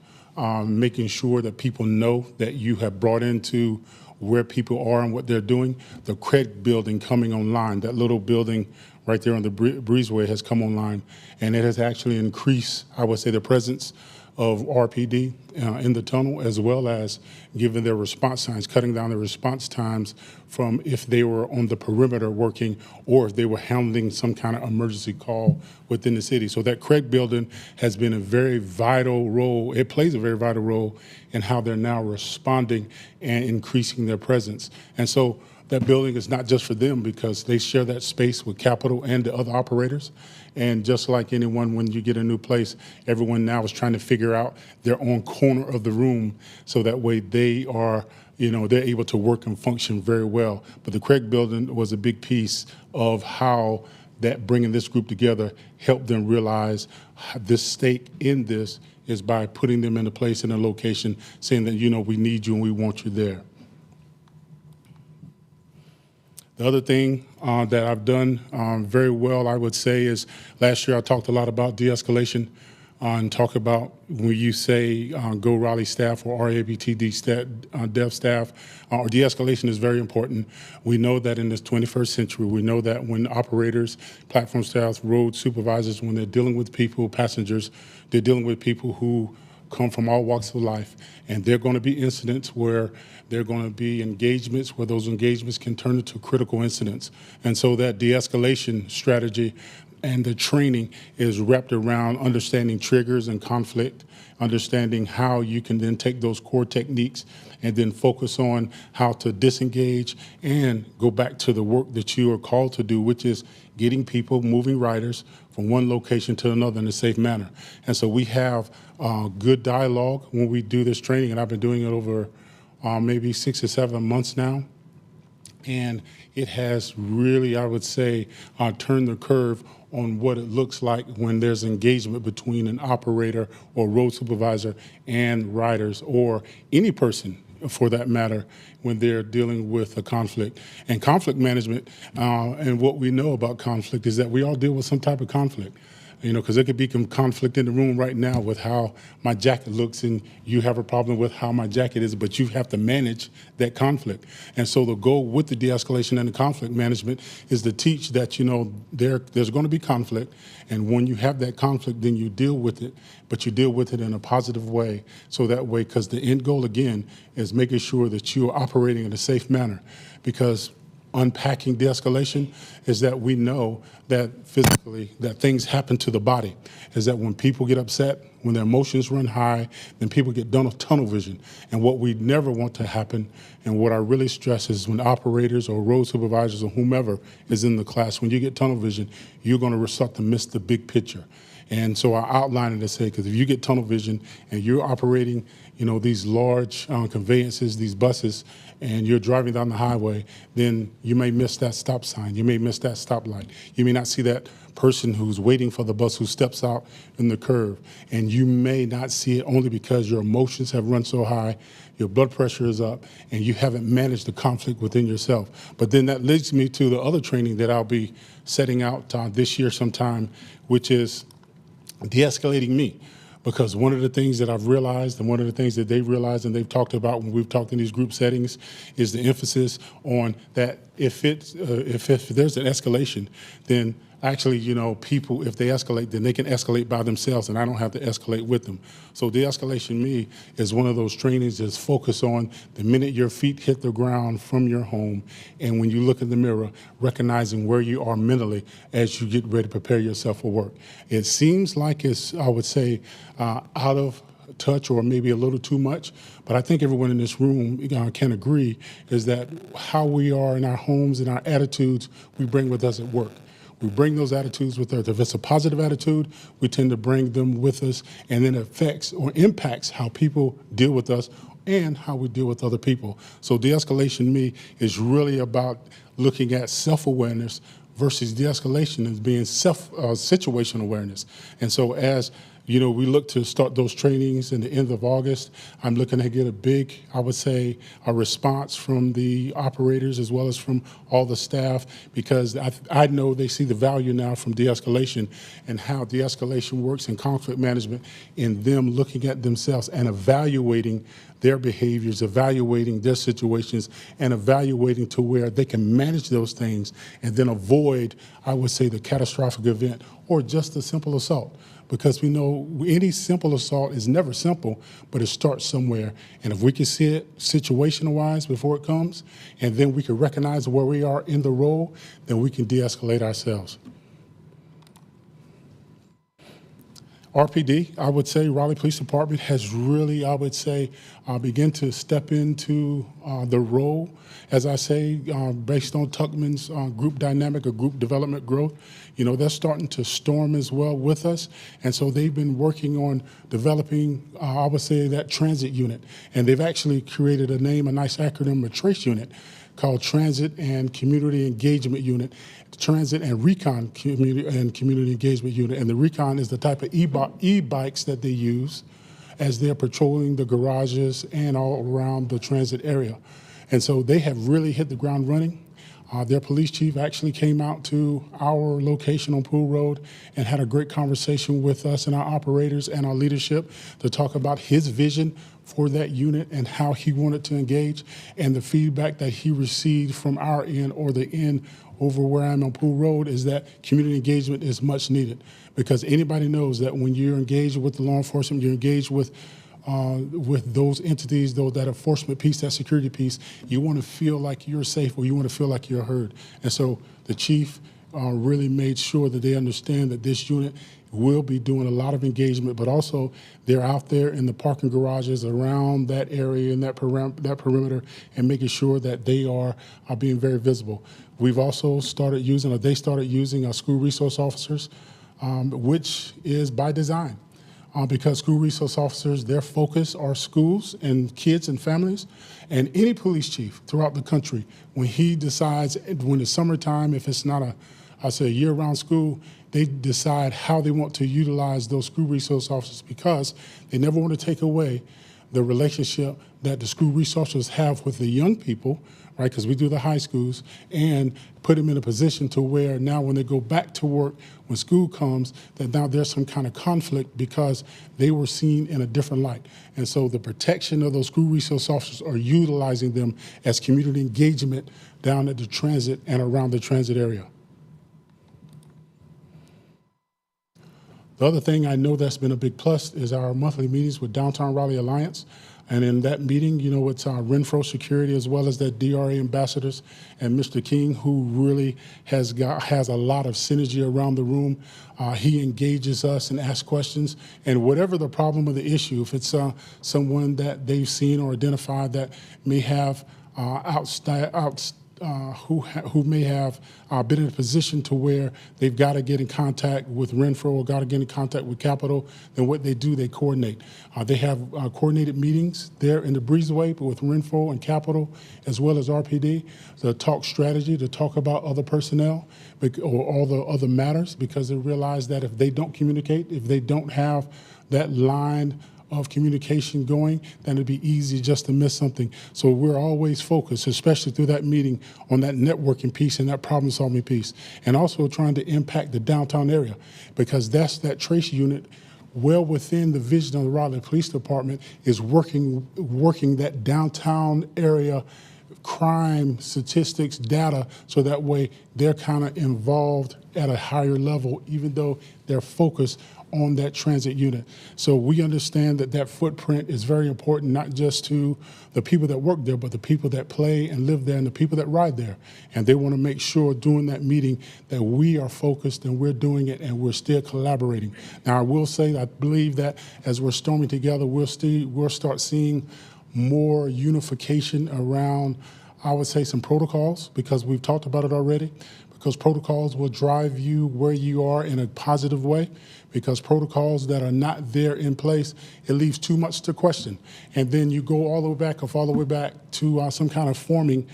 making sure that people know that you have brought into where people are and what they're doing, the Craig building coming online, that little building right there on the breezeway has come online, and it has actually increased, I would say, the presence of RPD in the tunnel, as well as giving their response times, cutting down the response times from if they were on the perimeter working or if they were handling some kind of emergency call within the city. So that Craig building has been a very vital role. It plays a very vital role in how they're now responding and increasing their presence. And so that building is not just for them because they share that space with Capitol and the other operators. And just like anyone, when you get a new place, everyone now is trying to figure out their own corner of the room so that way they are, they're able to work and function very well. But the Craig building was a big piece of how that bringing this group together helped them realize this stake in this is by putting them in a place in a location, saying that, we need you and we want you there. The other thing that I've done very well, I would say, is last year I talked a lot about de-escalation. and talk about when you say Go Raleigh staff or RABTD dev staff, or de-escalation is very important. We know that in this 21st century, we know that when operators, platform staff, road supervisors, when they're dealing with people, passengers, they're dealing with people who come from all walks of life, and there are going to be incidents where there are going to be engagements where those engagements can turn into critical incidents. And so that de-escalation strategy and the training is wrapped around understanding triggers and conflict, understanding how you can then take those core techniques and then focus on how to disengage and go back to the work that you are called to do, which is getting people, moving riders from one location to another in a safe manner. And so we have good dialogue when we do this training, and I've been doing it over maybe 6 or 7 months now. And it has really, I would say, turned the curve on what it looks like when there's engagement between an operator or road supervisor and riders, or any person for that matter, when they're dealing with a conflict. And conflict management, and what we know about conflict is that we all deal with some type of conflict. You know, because there could be some conflict in the room right now with how my jacket looks, and you have a problem with how my jacket is, but you have to manage that conflict. And so the goal with the de-escalation and the conflict management is to teach that, you know, there's going to be conflict, and when you have that conflict, then you deal with it, but you deal with it in a positive way. So that way, because the end goal, again, is making sure that you are operating in a safe manner. Because unpacking de-escalation is that we know that physically that things happen to the body, is that when people get upset, when their emotions run high, then people get tunnel vision. And what we never want to happen, and what I really stress, is when operators or road supervisors or whomever is in the class, when you get tunnel vision, you're going to start to miss the big picture. And so I outline it to say, because if you get tunnel vision and you're operating, you know, these large conveyances, these buses, and you're driving down the highway, then you may miss that stop sign. You may miss that stoplight. You may not see that person who's waiting for the bus who steps out in the curve. And you may not see it only because your emotions have run so high, your blood pressure is up, and you haven't managed the conflict within yourself. But then that leads me to the other training that I'll be setting out this year sometime, which is de-escalating me. Because one of the things that I've realized, and one of the things that they've realized and they've talked about when we've talked in these group settings, is the emphasis on that if there's an escalation, then actually, you know, people, if they escalate, then they can escalate by themselves, and I don't have to escalate with them. So de-escalation me is one of those trainings that's focused on the minute your feet hit the ground from your home, and when you look in the mirror, recognizing where you are mentally as you get ready to prepare yourself for work. It seems like it's, I would say, out of touch or maybe a little too much, but I think everyone in this room can agree is that how we are in our homes and our attitudes we bring with us at work. We bring those attitudes with us. If it's a positive attitude, we tend to bring them with us, and then it affects or impacts how people deal with us and how we deal with other people. So de-escalation me is really about looking at self-awareness versus de-escalation as being situation awareness. And so as you know, we look to start those trainings in the end of August. I'm looking to get a big, I would say, a response from the operators as well as from all the staff, because I know they see the value now from de-escalation and how de-escalation works in conflict management, in them looking at themselves and evaluating their behaviors, evaluating their situations, and evaluating to where they can manage those things and then avoid, I would say, the catastrophic event or just a simple assault. Because we know any simple assault is never simple, but it starts somewhere. And if we can see it situational-wise before it comes, and then we can recognize where we are in the role, then we can de-escalate ourselves. RPD, I would say, Raleigh Police Department has really, I would say, begun to step into the role, as I say, based on Tuckman's group dynamic or group development growth. You know, they're starting to storm as well with us. And so they've been working on developing, I would say, that transit unit. And they've actually created a nice acronym, a TRACE unit, called Transit and Community Engagement Unit, Transit and Recon Community Engagement Unit. And the Recon is the type of e-bikes that they use as they're patrolling the garages and all around the transit area. And so they have really hit the ground running. Their police chief actually came out to our location on Pool Road and had a great conversation with us and our operators and our leadership to talk about his vision for that unit and how he wanted to engage, and the feedback that he received from our end, or the end over where I'm on Pool Road, is that community engagement is much needed, because anybody knows that when you're engaged with the law enforcement, you're engaged with those entities, though, that enforcement piece, that security piece, you want to feel like you're safe, or you want to feel like you're heard. And so the chief really made sure that they understand that this unit will be doing a lot of engagement, but also they're out there in the parking garages around that area and that perimeter, and making sure that they are being very visible. We've also started using, or they started using, our school resource officers, which is by design. Because school resource officers, their focus are schools and kids and families. And any police chief throughout the country, when he decides, when it's summertime, if it's not a year-round school, they decide how they want to utilize those school resource officers, because they never want to take away the relationship that the school resources have with the young people, right? Because we do the high schools, and put them in a position to where now when they go back to work, when school comes, that now there's some kind of conflict because they were seen in a different light. And so the protection of those school resource officers are utilizing them as community engagement down at the transit and around the transit area. The other thing I know that's been a big plus is our monthly meetings with Downtown Raleigh Alliance. And in that meeting, you know, it's Renfro Security, as well as the DRA ambassadors, and Mr. King, who really has a lot of synergy around the room. He engages us and asks questions, and whatever the problem or the issue, if it's someone that they've seen or identified that may have who may have been in a position to where they've got to get in contact with Renfro or got to get in contact with Capitol, then what they do, they coordinate. They have coordinated meetings there in the breezeway with Renfro and Capitol, as well as RPD, to talk strategy, to talk about other personnel or all the other matters, because they realize that if they don't communicate, if they don't have that line of communication going, then it'd be easy just to miss something. So we're always focused, especially through that meeting, on that networking piece and that problem-solving piece, and also trying to impact the downtown area, because that's that trace unit well within the vision of the Raleigh Police Department, is working that downtown area crime statistics data, so that way they're kind of involved at a higher level, even though they're focused on that transit unit. So we understand that that footprint is very important, not just to the people that work there, but the people that play and live there and the people that ride there. And they want to make sure during that meeting that we are focused and we're doing it and we're still collaborating. Now, I will say, I believe that as we're storming together, we'll start seeing more unification around, I would say, some protocols, because we've talked about it already, because protocols will drive you where you are in a positive way, because protocols that are not there in place, it leaves too much to question. And then you go all the way back to some kind of forming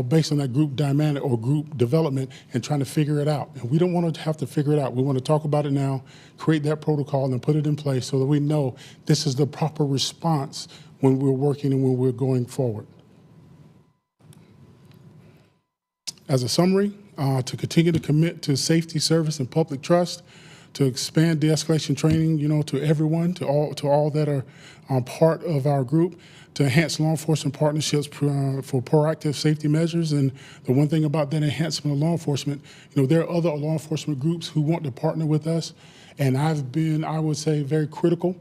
based on that group dynamic or group development and trying to figure it out. And we don't want to have to figure it out. We want to talk about it now, create that protocol and put it in place so that we know this is the proper response when we're working and when we're going forward. As a summary, to continue to commit to safety, service, and public trust, to expand de-escalation training, you know, to everyone, to all that are part of our group, to enhance law enforcement partnerships for proactive safety measures. And the one thing about that enhancement of law enforcement, you know, there are other law enforcement groups who want to partner with us, and I've been, I would say, very critical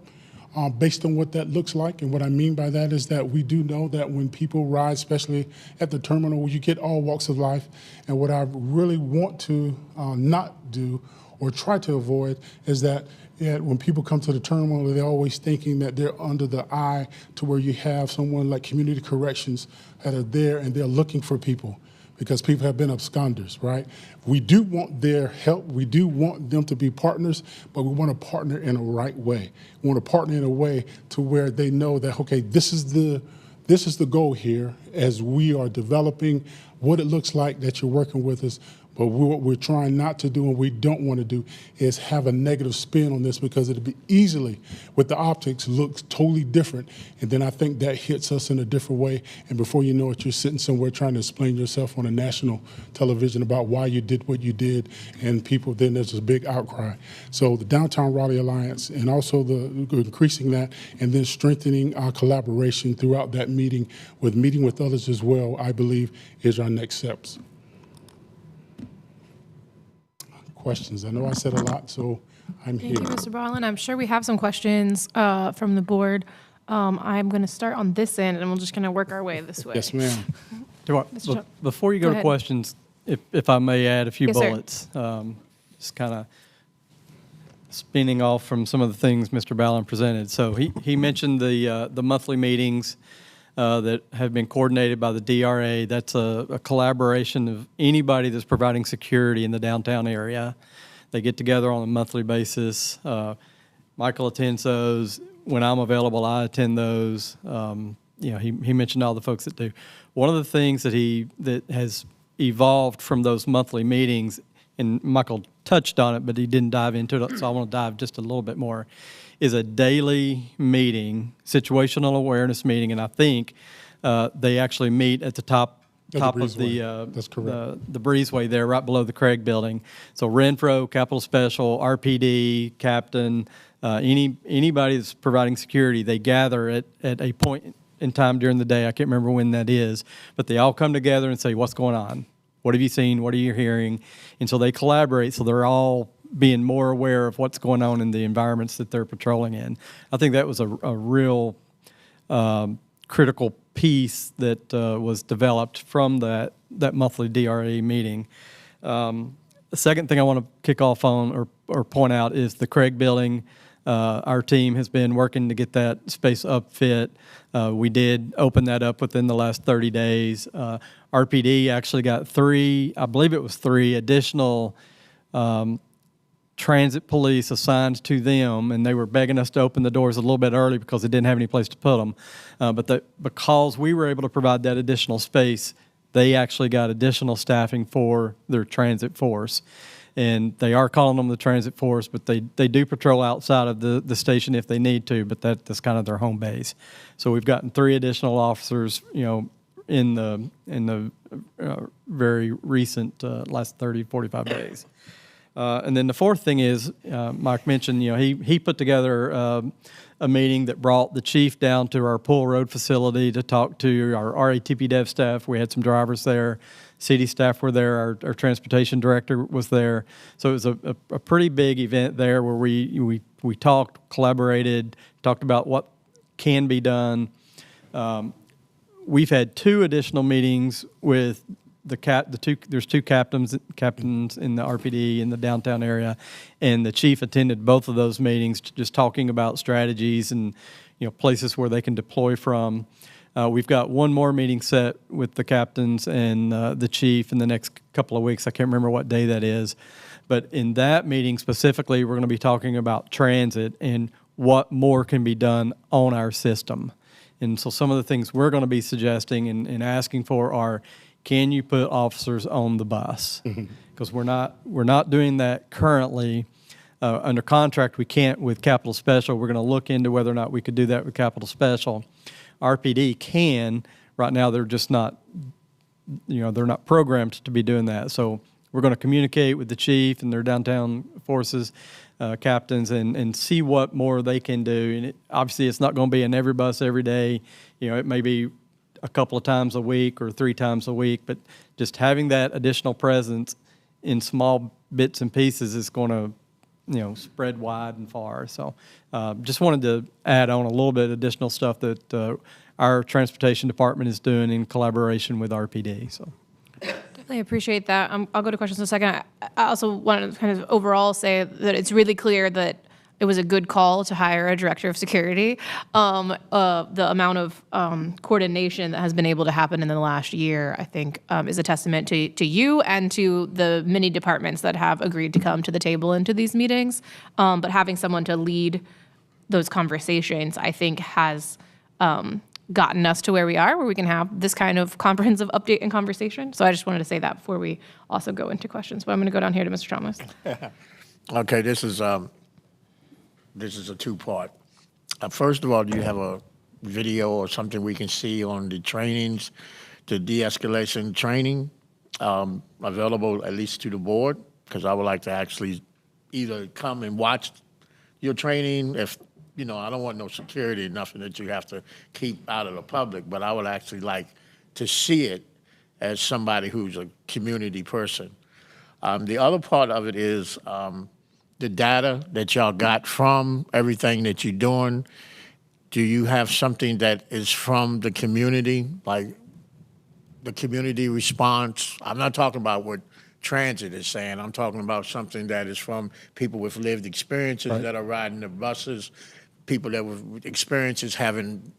based on what that looks like. And what I mean by that is that we do know that when people ride, especially at the terminal, you get all walks of life. And what I really want to not do or try to avoid is that when people come to the terminal, they're always thinking that they're under the eye to where you have someone like community corrections that are there and they're looking for people, because people have been absconders, right? We do want their help. We do want them to be partners, but we want to partner in a right way. We want to partner in a way to where they know that, okay, this is the goal here as we are developing what it looks like that you're working with us. But what we're trying not to do and we don't want to do is have a negative spin on this, because it'll be easily, with the optics, looks totally different. And then I think that hits us in a different way. And before you know it, you're sitting somewhere trying to explain yourself on a national television about why you did what you did. And people, then there's a big outcry. So the Downtown Raleigh Alliance, and also the increasing that, and then strengthening our collaboration throughout that meeting with others as well, I believe is our next steps. Questions? I know I said a lot, so I'm here. Thank you, Mr. Barlin. I'm sure we have some questions from the board. I'm going to start on this end, and we'll just kind of work our way this way. Yes, ma'am. Before you go Go to ahead. questions, if I may add a few Yes, sir. bullets, just kind of spinning off from some of the things Mr. Ballin presented. So he mentioned the monthly meetings that have been coordinated by the DRA. That's a collaboration of anybody that's providing security in the downtown area. They get together on a monthly basis. Michael attends those. When I'm available, I attend those. He mentioned all the folks that do. One of the things that has evolved from those monthly meetings, and Michael touched on it, but he didn't dive into it, so I want to dive just a little bit more, is a daily meeting, situational awareness meeting, and I think they actually meet at the top of That's correct. the breezeway there, right below the Craig Building. So Renfro, Capital Special, RPD, Captain, anybody that's providing security, they gather at a point in time during the day. I can't remember when that is, but they all come together and say, what's going on? What have you seen? What are you hearing? And so they collaborate, so they're all being more aware of what's going on in the environments that they're patrolling in. I think that was a real critical piece that was developed from that monthly DRA meeting. The second thing I want to kick off on or point out is the Craig Building. Our team has been working to get that space upfit. We did open that up within the last 30 days. RPD actually got three additional transit police assigned to them, and they were begging us to open the doors a little bit early because they didn't have any place to put them. Because we were able to provide that additional space, they actually got additional staffing for their transit force. And they are calling them the transit force, but they do patrol outside of the station if they need to, but that's kind of their home base. So we've gotten 3 additional officers, in the very recent last 30, 45 days. And then the fourth thing is, Mike mentioned, he put together a meeting that brought the chief down to our Pool Road facility to talk to our RATP Dev staff. We had some drivers there. City staff were there. Our transportation director was there. So it was a pretty big event there where we talked, collaborated, talked about what can be done. We've had 2 additional meetings with there's 2 captains in the RPD in the downtown area, and the chief attended both of those meetings, just talking about strategies and places where they can deploy from. We've got one more meeting set with the captains and the chief in the next couple of weeks. I can't remember what day that is, but in that meeting specifically, we're going to be talking about transit and what more can be done on our system. And so some of the things we're going to be suggesting and asking for are, can you put officers on the bus? Because we're not doing that currently. Under contract, we can't with Capital Special. We're going to look into whether or not we could do that with Capital Special. RPD can. Right now, they're just not, they're not programmed to be doing that. So we're going to communicate with the chief and their downtown forces captains and see what more they can do. And obviously, it's not going to be in every bus every day. It may be a couple of times a week or 3 times a week, but just having that additional presence in small bits and pieces is going to, spread wide and far. So just wanted to add on a little bit of additional stuff that our transportation department is doing in collaboration with RPD. So Definitely appreciate that. I'll go to questions in a second. I also want to kind of overall say that it's really clear that it was a good call to hire a director of security. The amount of coordination that has been able to happen in the last year, I think, is a testament to you and to the many departments that have agreed to come to the table into these meetings. But having someone to lead those conversations, I think, has gotten us to where we are, where we can have this kind of comprehensive update and conversation. So I just wanted to say that before we also go into questions. But I'm going to go down here to Mr. Thomas. Okay, this is a two-part. First of all, do you have a video or something we can see on the trainings, the de-escalation training, available at least to the board? Because I would like to actually either come and watch your training. If, you know, I don't want no security, nothing that you have to keep out of the public, but I would actually like to see it as somebody who's a community person. The other part of it is the data that y'all got from everything that you're doing. Do you have something that is from the community, like the community response? I'm not talking about what transit is saying. I'm talking about something that is from people with lived experiences that are riding the buses, people that with experiences having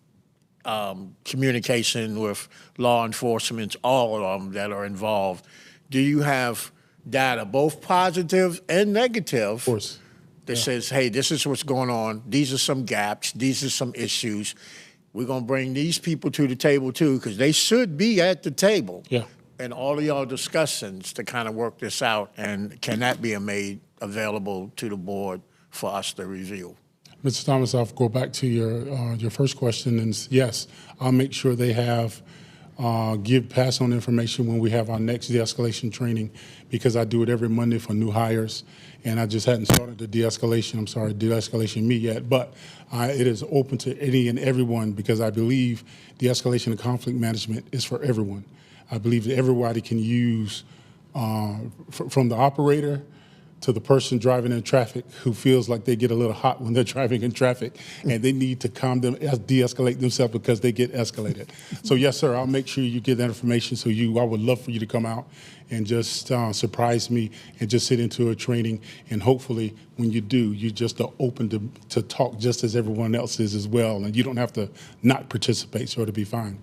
communication with law enforcement, all of them that are involved. Do you have data, both positive and negative, Of course. that says, hey, this is what's going on, these are some gaps, these are some issues. We're gonna bring these people to the table too, because they should be at the table. Yeah. And all of y'all discussions to kind of work this out, and can that be made available to the board for us to review? Mr. Thomas, I'll go back to your first question, and yes, I'll make sure they have pass on information when we have our next de-escalation training, because I do it every Monday for new hires, and I just hadn't started the de-escalation me yet, but it is open to any and everyone, because I believe de-escalation and conflict management is for everyone. I believe that everybody can use, from the operator to the person driving in traffic who feels like they get a little hot when they're driving in traffic and they need to calm them, de-escalate themselves because they get escalated. So yes, sir, I'll make sure you get that information. So I would love for you to come out and just surprise me and just sit into a training. And hopefully when you do, you just are open to talk just as everyone else is as well. And you don't have to not participate, so it'll be fine.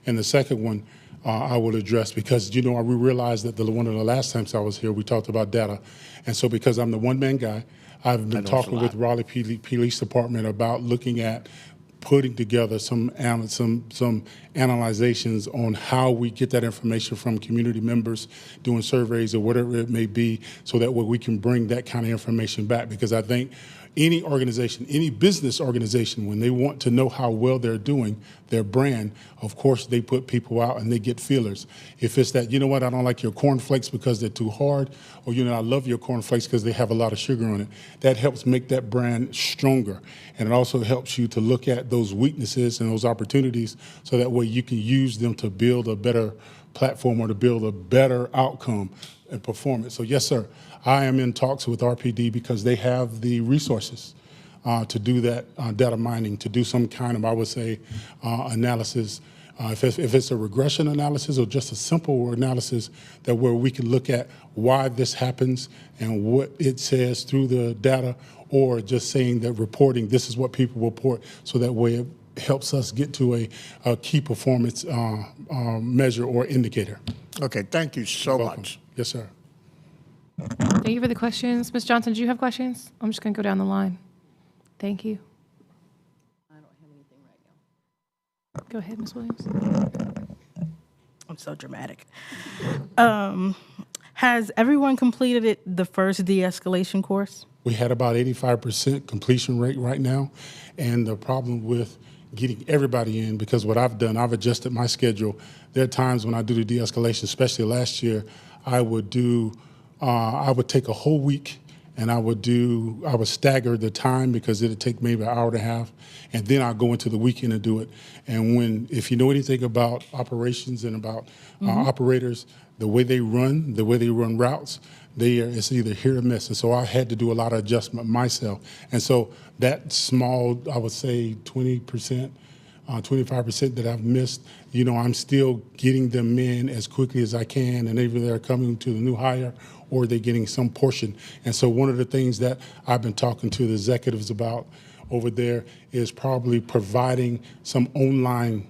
And the second one, I will address, because, you know, we realized that one of the last times I was here, we talked about data. And so because I'm the one-man guy, I've been talking with Raleigh Police Department about looking at putting together some analyzations on how we get that information from community members, doing surveys or whatever it may be, so that way we can bring that kind of information back. Because I think any organization, any business organization, when they want to know how well they're doing their brand, of course they put people out and they get feelers. If it's that, you know what, I don't like your cornflakes because they're too hard, or, you know, I love your cornflakes because they have a lot of sugar on it, that helps make that brand stronger. And it also helps you to look at those weaknesses and those opportunities, so that way you can use them to build a better platform or to build a better outcome and performance. So yes, sir, I am in talks with RPD, because they have the resources to do that data mining, to do some kind of, I would say, analysis. If it's a regression analysis or just a simple analysis, that where we can look at why this happens and what it says through the data, or just saying that reporting, this is what people report, so that way it helps us get to a key performance measure or indicator. Okay, thank you so much. Yes, sir. Thank you for the questions. Ms. Johnson, do you have questions? I'm just going to go down the line. Thank you. I don't have anything right now. Go ahead, Ms. Williams. I'm so dramatic. Has everyone completed the first de-escalation course? We had about 85% completion rate right now, and the problem with getting everybody in, because what I've done, I've adjusted my schedule. There are times when I do the de-escalation, especially last year, I would take a whole week, and I would stagger the time, because it'd take maybe an hour and a half, and then I'll go into the weekend and do it. And if you know anything about operations and about operators, the way they run routes, it's either hit or miss. And so I had to do a lot of adjustment myself. And so that small, I would say 20%, 25% that I've missed, you know, I'm still getting them in as quickly as I can, and either they're coming to the new hire or they're getting some portion. And so one of the things that I've been talking to the executives about over there is probably providing some online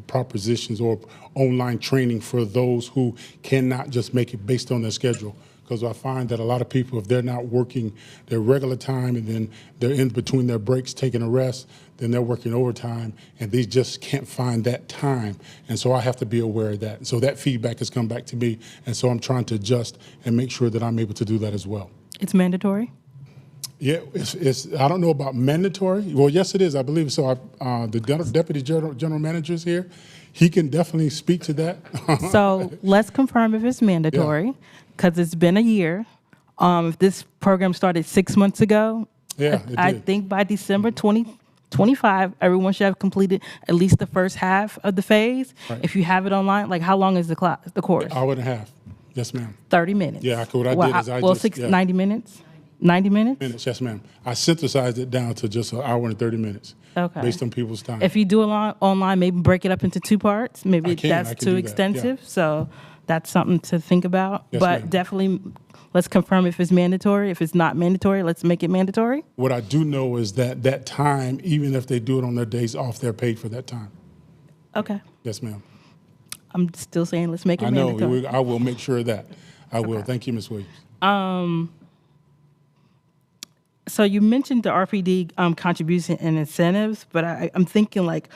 propositions or online training for those who cannot just make it based on their schedule. because I find that a lot of people, if they're not working their regular time and then they're in between their breaks taking a rest, then they're working overtime and they just can't find that time. And so I have to be aware of that. And so that feedback has come back to me. And so I'm trying to adjust and make sure that I'm able to do that as well. It's mandatory? Yeah, I don't know about mandatory. Well, yes, it is. I believe so. The deputy general manager is here. He can definitely speak to that. So let's confirm if it's mandatory, because it's been a year. If this program started 6 months ago, Yeah, I think by December 2025, everyone should have completed at least the first half of the phase. Right. If you have it online, like how long is the course? Hour and a half. Yes, ma'am. 30 minutes. Yeah, what I did is I well, just... 90 minutes? 90 minutes? Minutes, yes, ma'am. I synthesized it down to just an hour and 30 minutes. Okay. Based on people's time. If you do it online, maybe break it up into 2 parts. Maybe I can that's do too that, extensive. yeah. So that's something to think about. Yes, but ma'am. definitely, let's confirm if it's mandatory. If it's not mandatory, let's make it mandatory. What I do know is that time, even if they do it on their days off, they're paid for that time. Okay. Yes, ma'am. I'm still saying let's make it I know. mandatory. I will make sure of that. I will. Thank you, Ms. Williams. So you mentioned the RPD contribution and incentives, but I'm thinking like,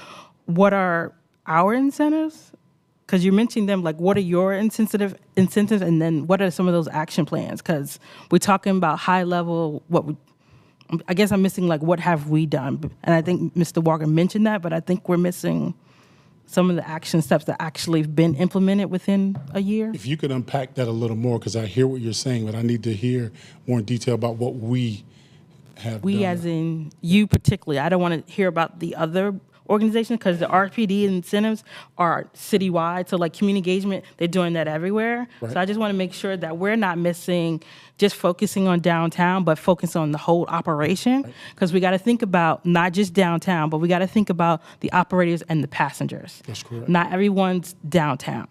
what are our incentives? Because you're mentioning them, like what are your incentives, and then what are some of those action plans? Because we're talking about high level, I guess I'm missing like what have we done? And I think Mr. Walker mentioned that, but I think we're missing some of the action steps that actually have been implemented within a year. If you could unpack that a little more, because I hear what you're saying, but I need to hear more in detail about what we have We done. as in you particularly. I don't want to hear about the other organizations because the RPD incentives are citywide. So like community engagement, they're doing that everywhere. Right. So I just want to make sure that we're not missing just focusing on downtown, but focus on the whole operation. Because we got to think about not just downtown, but we got to think about the operators and the passengers. That's correct. Not everyone's downtown.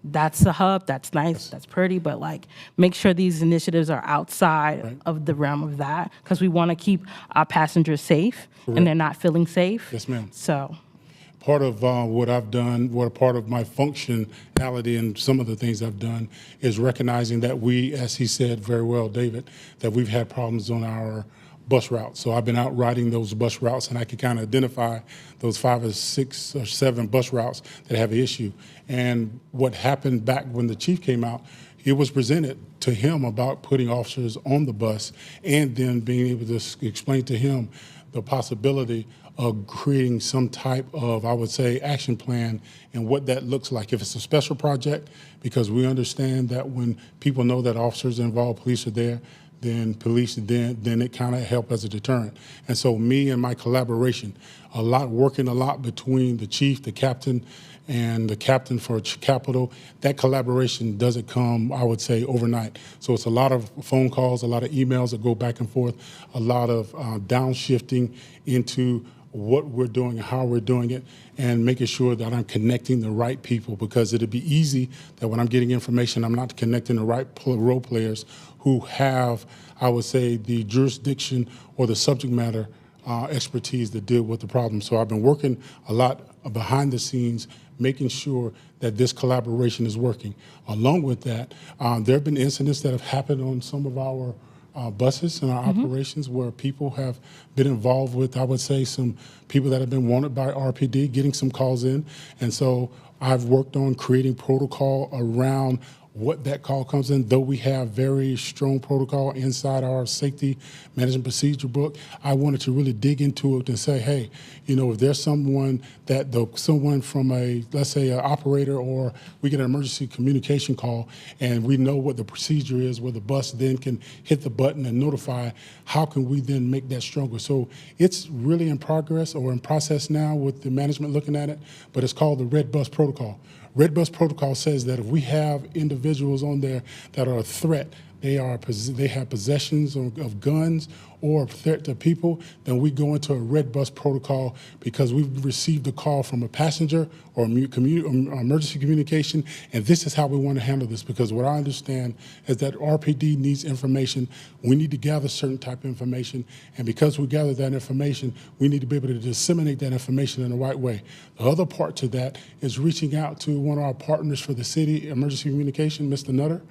That's the hub, that's nice, that's pretty, but like make sure these initiatives are outside of the realm of that because we want to keep our passengers safe and they're not feeling safe. Yes, ma'am. So Part of what I've done, what a part of my functionality and some of the things I've done is recognizing that we, as he said very well, David, that we've had problems on our bus routes. So I've been out riding those bus routes and I can kind of identify those 5 or 6 or 7 bus routes that have an issue. And what happened back when the chief came out, it was presented to him about putting officers on the bus and then being able to explain to him the possibility of creating some type of, I would say, action plan and what that looks like. If it's a special project, because we understand that when people know that officers involved, police are there, then it kind of help as a deterrent. And so me and my collaboration, working a lot between the chief, the captain, and the captain for Capitol, that collaboration doesn't come, I would say, overnight. So it's a lot of phone calls, a lot of emails that go back and forth, a lot of downshifting into what we're doing and how we're doing it, and making sure that I'm connecting the right people, because it'd be easy that when I'm getting information, I'm not connecting the right role players who have, I would say, the jurisdiction or the subject matter expertise to deal with the problem. So I've been working a lot behind the scenes, making sure that this collaboration is working. Along with that, there have been incidents that have happened on some of our buses and our operations where people have been involved with, I would say, some people that have been wanted by RPD, getting some calls in. And so I've worked on creating protocol around what that call comes in. Though we have very strong protocol inside our safety management procedure book, I wanted to really dig into it and say, hey, if there's someone from let's say an operator, or we get an emergency communication call and we know what the procedure is where the bus then can hit the button and notify, how can we then make that stronger? So it's really in progress or in process now with the management looking at it, but it's called the Red Bus Protocol. Red Bus Protocol says that if we have individuals on there that are a threat, they have possessions of guns or a threat to people, then we go into a Red Bus Protocol because we've received a call from a passenger or emergency communication, and this is how we want to handle this, because what I understand is that RPD needs information. We need to gather certain type of information, and because we gather that information, we need to be able to disseminate that information in the right way. The other part to that is reaching out to one of our partners for the city, emergency communication, Mr. Nutter,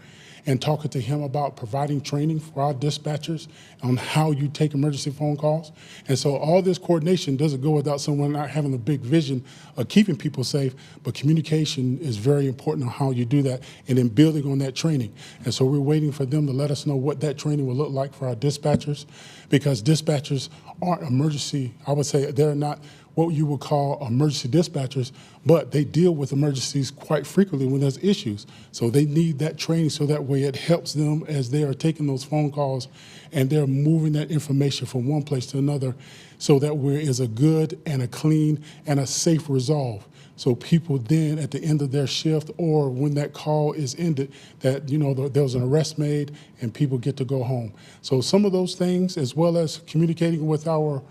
and talking to him about providing training for our dispatchers on how you take emergency phone calls. And so all this coordination doesn't go without someone not having a big vision of keeping people safe, but communication is very important on how you do that and then building on that training. And so we're waiting for them to let us know what that training will look like for our dispatchers, because dispatchers aren't emergency, I would say they're not what you would call emergency dispatchers, but they deal with emergencies quite frequently when there's issues. So they need that training so that way it helps them as they are taking those phone calls and they're moving that information from one place to another, so that there is a good and a clean and a safe resolve. So people then at the end of their shift or when that call is ended, that, you know, there was an arrest made and people get to go home. So some of those things, as well as communicating with our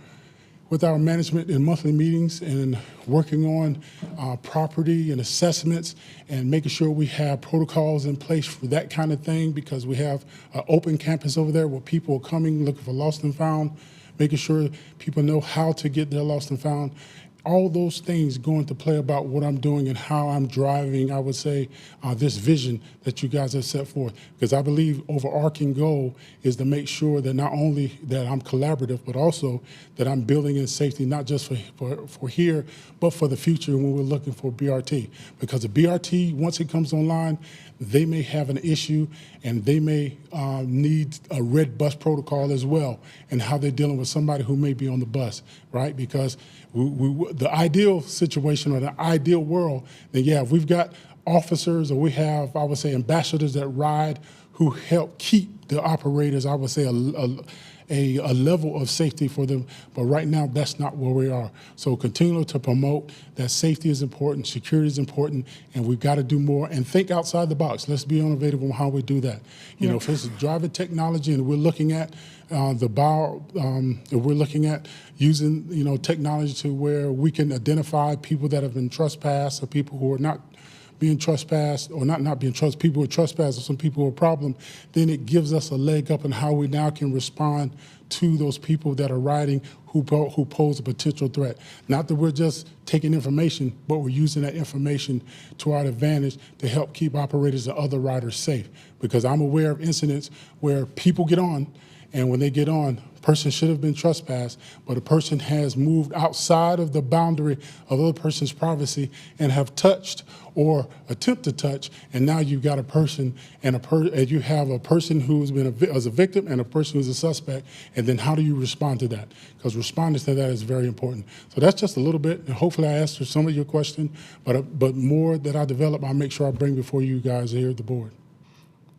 management in monthly meetings and working on property and assessments and making sure we have protocols in place for that kind of thing, because we have an open campus over there where people are coming looking for lost and found, making sure people know how to get their lost and found. All those things go into play about what I'm doing and how I'm driving, I would say, this vision that you guys have set forth. Because I believe overarching goal is to make sure that not only that I'm collaborative, but also that I'm building in safety, not just for here, but for the future when we're looking for BRT. Because the BRT, once it comes online, they may have an issue and they may need a red bus protocol as well, and how they're dealing with somebody who may be on the bus, right? Because the ideal situation or the ideal world, then yeah, if we've got officers or we have, I would say, ambassadors that ride who help keep the operators, I would say, a level of safety for them. But right now, that's not where we are. So continue to promote that safety is important, security is important, and we've got to do more and think outside the box. Let's be innovative on how we do that. You know, if it's driving technology and we're looking at we're looking at using, you know, technology to where we can identify people that have been trespassed or people who are not being trespassed, or not being trespassed, people who are trespassed or some people who are a problem, then it gives us a leg up in how we now can respond to those people that are riding who pose a potential threat. Not that we're just taking information, but we're using that information to our advantage to help keep operators and other riders safe. Because I'm aware of incidents where people get on, and when they get on, a person should have been trespassed, but a person has moved outside of the boundary of other person's privacy and have touched or attempt to touch, and now you've got a person and you have a person who's been as a victim and a person who's a suspect, and then how do you respond to that? Because responding to that is very important. So that's just a little bit, and hopefully I answered some of your question, but more that I develop, I'll make sure I bring before you guys here at the board.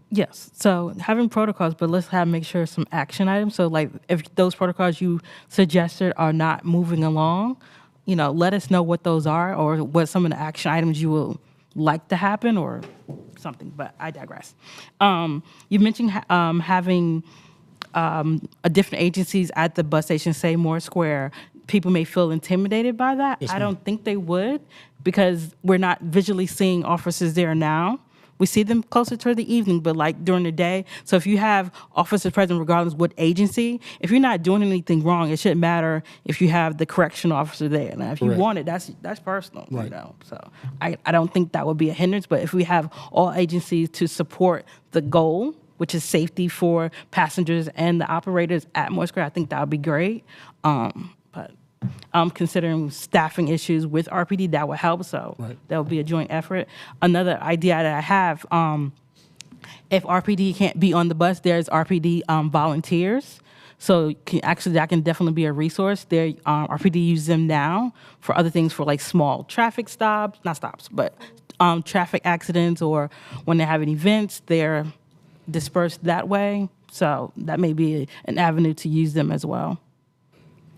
Yes. So having protocols, but let's make sure some action items. So like if those protocols you suggested are not moving along, you know, let us know what those are or what some of the action items you will like to happen or something, but I digress. You mentioned having different agencies at the bus station, say Moore Square. People may feel intimidated by that. Yes, I don't think they would, because we're not visually seeing officers there now. We see them closer to the evening, but like during the day. So if you have officers present, regardless what agency, if you're not doing anything wrong, it shouldn't matter if you have the correction officer there. Now, if you want it, that's personal, right. You know. So I don't think that would be a hindrance. But if we have all agencies to support the goal, which is safety for passengers and the operators at Moore Square, I think that would be great. But considering staffing issues with RPD, that would help. So that would be a joint effort. Another idea that I have, if RPD can't be on the bus, there's RPD volunteers. So that can definitely be a resource. There, RPD uses them now for other things, for like small traffic stops, not stops, but traffic accidents, or when they're having events, they're dispersed that way. So that may be an avenue to use them as well.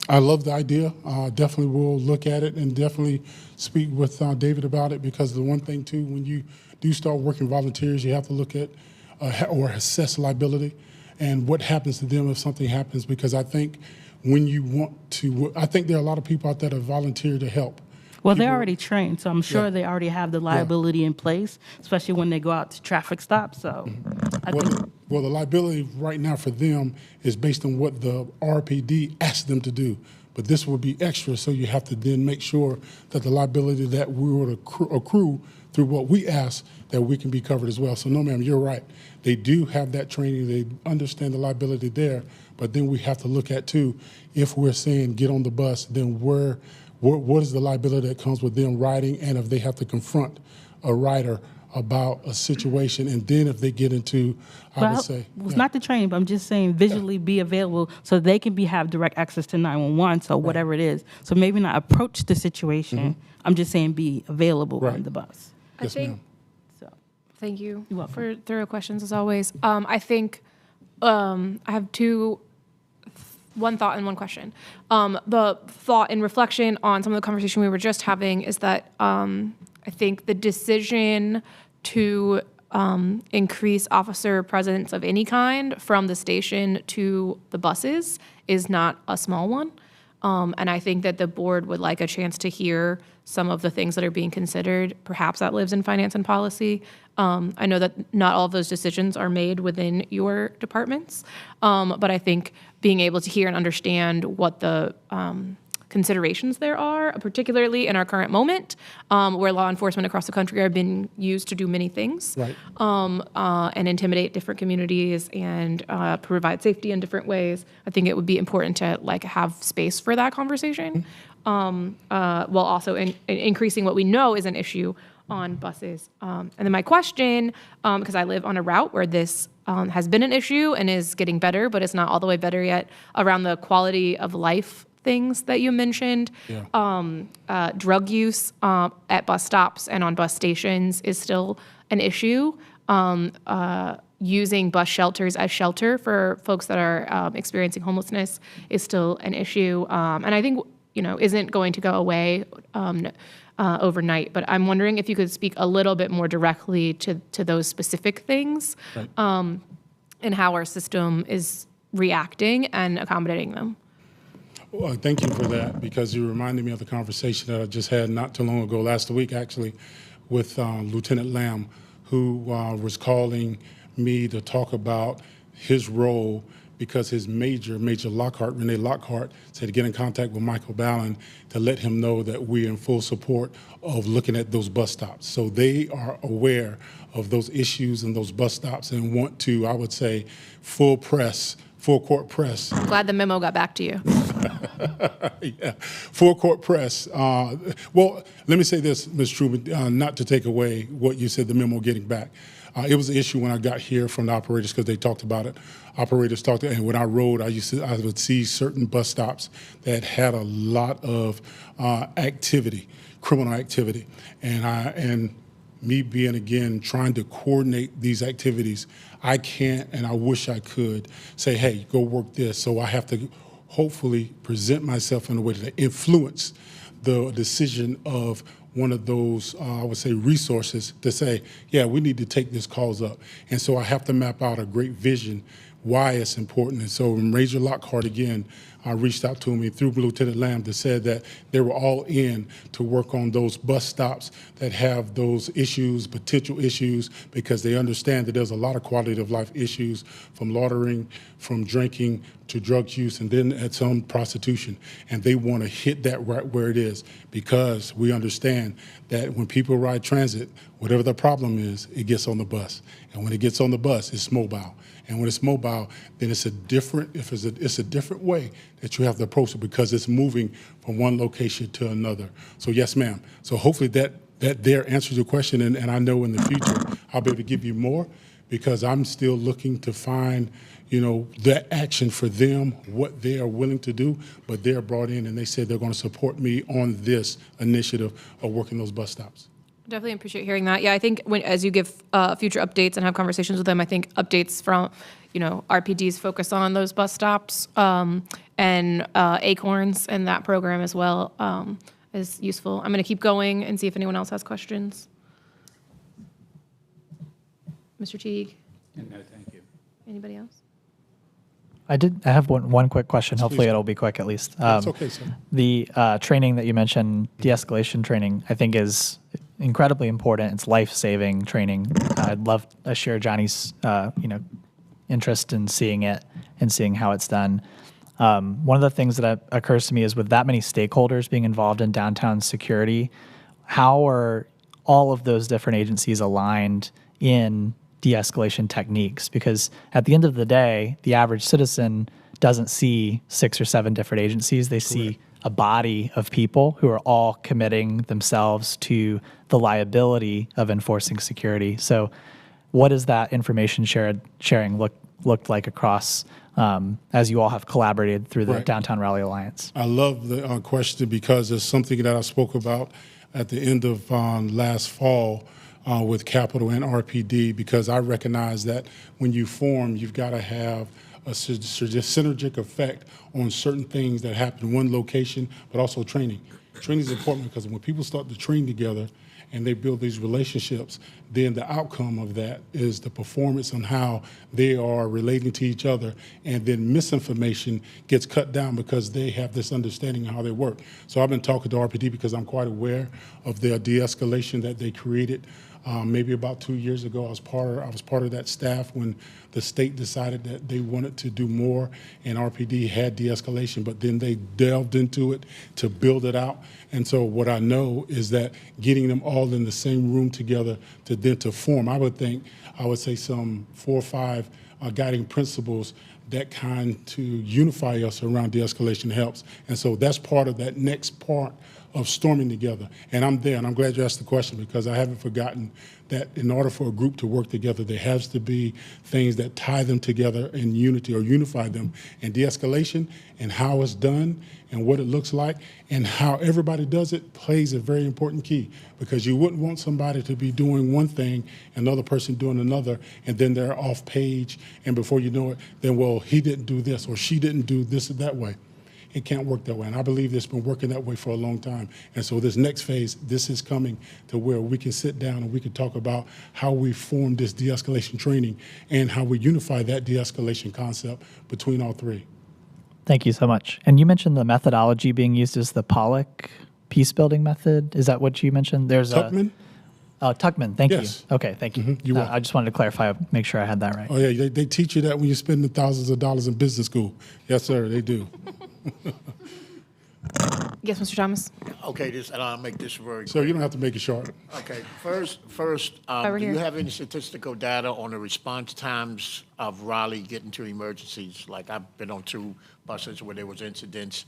I love the idea. Definitely will look at it and definitely speak with David about it, because the one thing too, when you do start working volunteers, you have to look at or assess liability and what happens to them if something happens. Because I think when you want to, I think there are a lot of people out there that volunteer to help. Well, they're already trained, so I'm sure they already have the liability in place, especially when they go out to traffic stops. So, well, the liability right now for them is based on what the RPD asks them to do. But this will be extra, so you have to then make sure that the liability that we would accrue through what we ask, that we can be covered as well. So no, ma'am, you're right. They do have that training. They understand the liability there. But then we have to look at too, if we're saying get on the bus, then what is the liability that comes with them riding, and if they have to confront a rider about a situation, and then if they get into, I would say, it's not the training, but I'm just saying visually be available so they can have direct access to 911, so whatever it is. So maybe not approach the situation. I'm just saying be available on the bus. I think. ma'am. So Thank you You're welcome. for thorough questions as always. I think I have one thought and one question. The thought and reflection on some of the conversation we were just having is that I think the decision to increase officer presence of any kind from the station to the buses is not a small one. And I think that the board would like a chance to hear some of the things that are being considered. Perhaps that lives in finance and policy. I know that not all of those decisions are made within your departments, but I think being able to hear and understand what the considerations there are, particularly in our current moment, where law enforcement across the country are being used to do many things, Right. and intimidate different communities and provide safety in different ways. I think it would be important to have space for that conversation, while also increasing what we know is an issue on buses. And then my question, because I live on a route where this has been an issue and is getting better, but it's not all the way better yet, around the quality of life things that you mentioned. Drug use at bus stops and on bus stations is still an issue. Using bus shelters as shelter for folks that are experiencing homelessness is still an issue. And I think, isn't going to go away overnight. But I'm wondering if you could speak a little bit more directly to those specific things, and how our system is reacting and accommodating them. Well, thank you for that, because you reminded me of the conversation that I just had not too long ago, last week actually, with Lieutenant Lamb, who was calling me to talk about his role, because his Major Lockhart, Renee Lockhart, said to get in contact with Michael Ballin to let him know that we're in full support of looking at those bus stops. So they are aware of those issues and those bus stops and want to, I would say, full court press. I'm glad the memo got back to you. Yeah, full court press. Well, let me say this, Ms. Truman, not to take away what you said, the memo getting back. It was an issue when I got here from the operators, because they talked about it. Operators talked, and when I rode, I would see certain bus stops that had a lot of activity, criminal activity, and me being, again, trying to coordinate these activities, I can't, and I wish I could, say, hey, go work this. So I have to hopefully present myself in a way to influence the decision of one of those, I would say, resources to say, yeah, we need to take this cause up. And so I have to map out a great vision why it's important. And so Major Lockhart, again, reached out to me through Lieutenant Lamb to say that they were all in to work on those bus stops that have those issues, potential issues, because they understand that there's a lot of quality of life issues, from loitering, from drinking, to drug use, and then at some prostitution. And they want to hit that right where it is, because we understand that when people ride transit, whatever the problem is, it gets on the bus. And when it gets on the bus, it's mobile. And when it's mobile, then it's a different way that you have to approach it, because it's moving from one location to another. So yes, ma'am. So hopefully that there answers your question, and I know in the future I'll be able to give you more, because I'm still looking to find, that action for them, what they are willing to do, but they're brought in and they said they're going to support me on this initiative of working those bus stops. Definitely appreciate hearing that. Yeah, I think as you give future updates and have conversations with them, I think updates from, RPD's focus on those bus stops and Acorns and that program as well is useful. I'm going to keep going and see if anyone else has questions. Mr. Teague? No, thank you. Anybody else? I have one quick question. Hopefully it'll be quick at least. That's okay, sir. The training that you mentioned, de-escalation training, I think is incredibly important. It's life-saving training. I'd love to share Johnny's interest in seeing it and seeing how it's done. One of the things that occurs to me is, with that many stakeholders being involved in downtown security, how are all of those different agencies aligned in de-escalation techniques, because at the end of the day, the average citizen doesn't see 6 or 7 different agencies. They see a body of people who are all committing themselves to the liability of enforcing security. So what does that information sharing looked like across, as you all have collaborated through the Right. Downtown Raleigh Alliance? I love the question because it's something that I spoke about at the end of last fall with Capital and RPD, because I recognize that when you form, you've got to have a synergistic effect on certain things that happen in one location, but also training. Training is important because when people start to train together and they build these relationships, then the outcome of that is the performance on how they are relating to each other, and then misinformation gets cut down because they have this understanding of how they work. So I've been talking to RPD because I'm quite aware of their de-escalation that they created. Maybe about 2 years ago, I was part of that staff when the state decided that they wanted to do more, and RPD had de-escalation, but then they delved into it to build it out. And so what I know is that getting them all in the same room together to form, I would say some 4 or 5 guiding principles that kind to unify us around de-escalation helps. And so that's part of that next part of storming together. And I'm there, and I'm glad you asked the question, because I haven't forgotten that in order for a group to work together, there has to be things that tie them together in unity or unify them. And de-escalation and how it's done and what it looks like and how everybody does it plays a very important key, because you wouldn't want somebody to be doing one thing, another person doing another, and then they're off page, and before you know it, then, well, he didn't do this or she didn't do this or that way. It can't work that way. And I believe it's been working that way for a long time. And so this next phase, this is coming to where we can sit down and we can talk about how we form this de-escalation training and how we unify that de-escalation concept between all three. Thank you so much. And you mentioned the methodology being used as the Pollock peace building method. Is that what you mentioned? There's Tuckman? Tuckman, thank Yes. you. Okay, thank you. You're welcome. I just wanted to clarify, make sure I had that right. Oh, yeah, they teach you that when you're spending thousands of dollars in business school. Yes, sir, they do. Yes, Mr. Thomas. Okay, and I'll make this very So quick. you don't have to make it short. Okay, first, Over do you here. have any statistical data on the response times of Raleigh getting to emergencies? Like, I've been on 2 buses where there was incidents.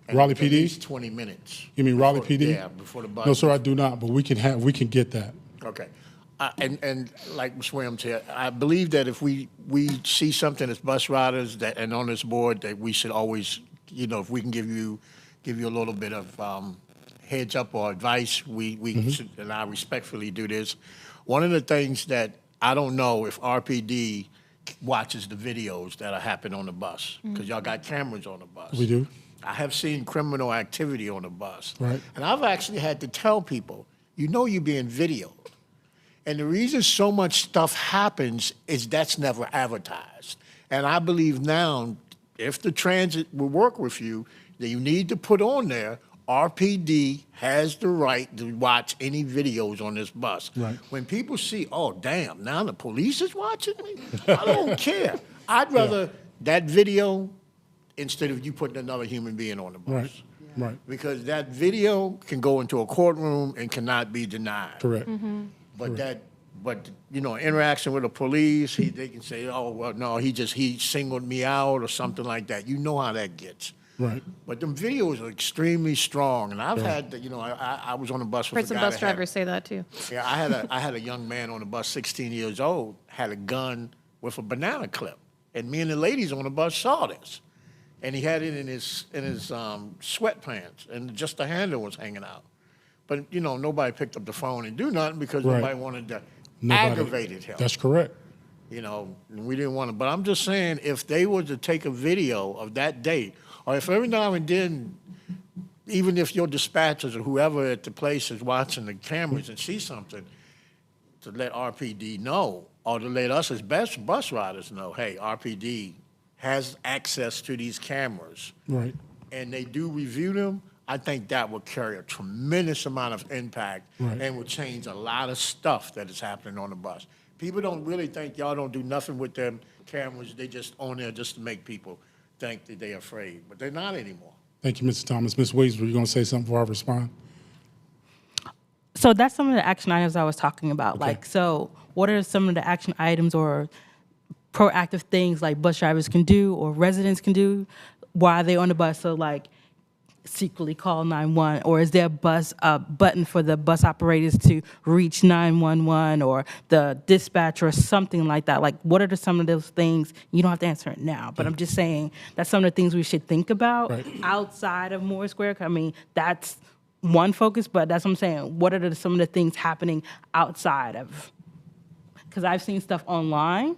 and Raleigh at PD? least 20 minutes. You mean Raleigh before- PD? Yeah, before the bus. No, sir, I do not, but we can get that. Okay. And like Ms. Williams here, I believe that if we see something as bus riders that, and on this board, that we should always, if we can give you a little bit of heads up or advice, we should, and I respectfully do this. One of the things that I don't know if RPD watches the videos that are happening on the bus, because y'all got cameras on the bus. We do. I have seen criminal activity on the bus. Right. And I've actually had to tell people, you're being videoed. And the reason so much stuff happens is that's never advertised. And I believe now, if the transit will work with you, that you need to put on there, RPD has the right to watch any videos on this bus. Right. When people see, oh, damn, now the police is watching me? I don't care. I'd rather that video instead of you putting another human being on the bus. Right, right, Because that video can go into a courtroom and cannot be denied. correct. But interaction with the police, they can say, oh, well, no, he singled me out or something like that. You know how that gets. Right. But them videos are extremely strong. And I've had, I was on a bus with Heard a some guy bus that had- drivers say that too. Yeah, I had a young man on the bus, 16 years old, had a gun with a banana clip. And me and the ladies on the bus saw this. And he had it in his sweatpants, and just the handle was hanging out. But, nobody picked up the phone and do nothing because Right. nobody wanted to Nobody- aggravate him. That's correct. We didn't want to. But I'm just saying, if they were to take a video of that date, or if every now and then, even if your dispatchers or whoever at the place is watching the cameras and see something, to let RPD know, or to let us as bus riders know, hey, RPD has access to these cameras, Right. and they do review them, I think that would carry a tremendous amount of impact Right. and would change a lot of stuff that is happening on the bus. People don't really think y'all don't do nothing with them cameras. They just on there just to make people think that they're afraid, but they're not anymore. Thank you, Mr. Thomas. Ms. Williams, were you going to say something before I respond? So that's some of the action items I was talking about. Like, so what are some of the action items or proactive things like bus drivers can do or residents can do while they're on the bus? So like secretly call 911, or is there a button for the bus operators to reach 911 or the dispatch or something like that? Like, what are some of those things? You don't have to answer it now, but I'm just saying that's some of the things we should think about outside of Moore Square. I mean, that's one focus, but that's what I'm saying. What are some of the things happening outside of? Because I've seen stuff online,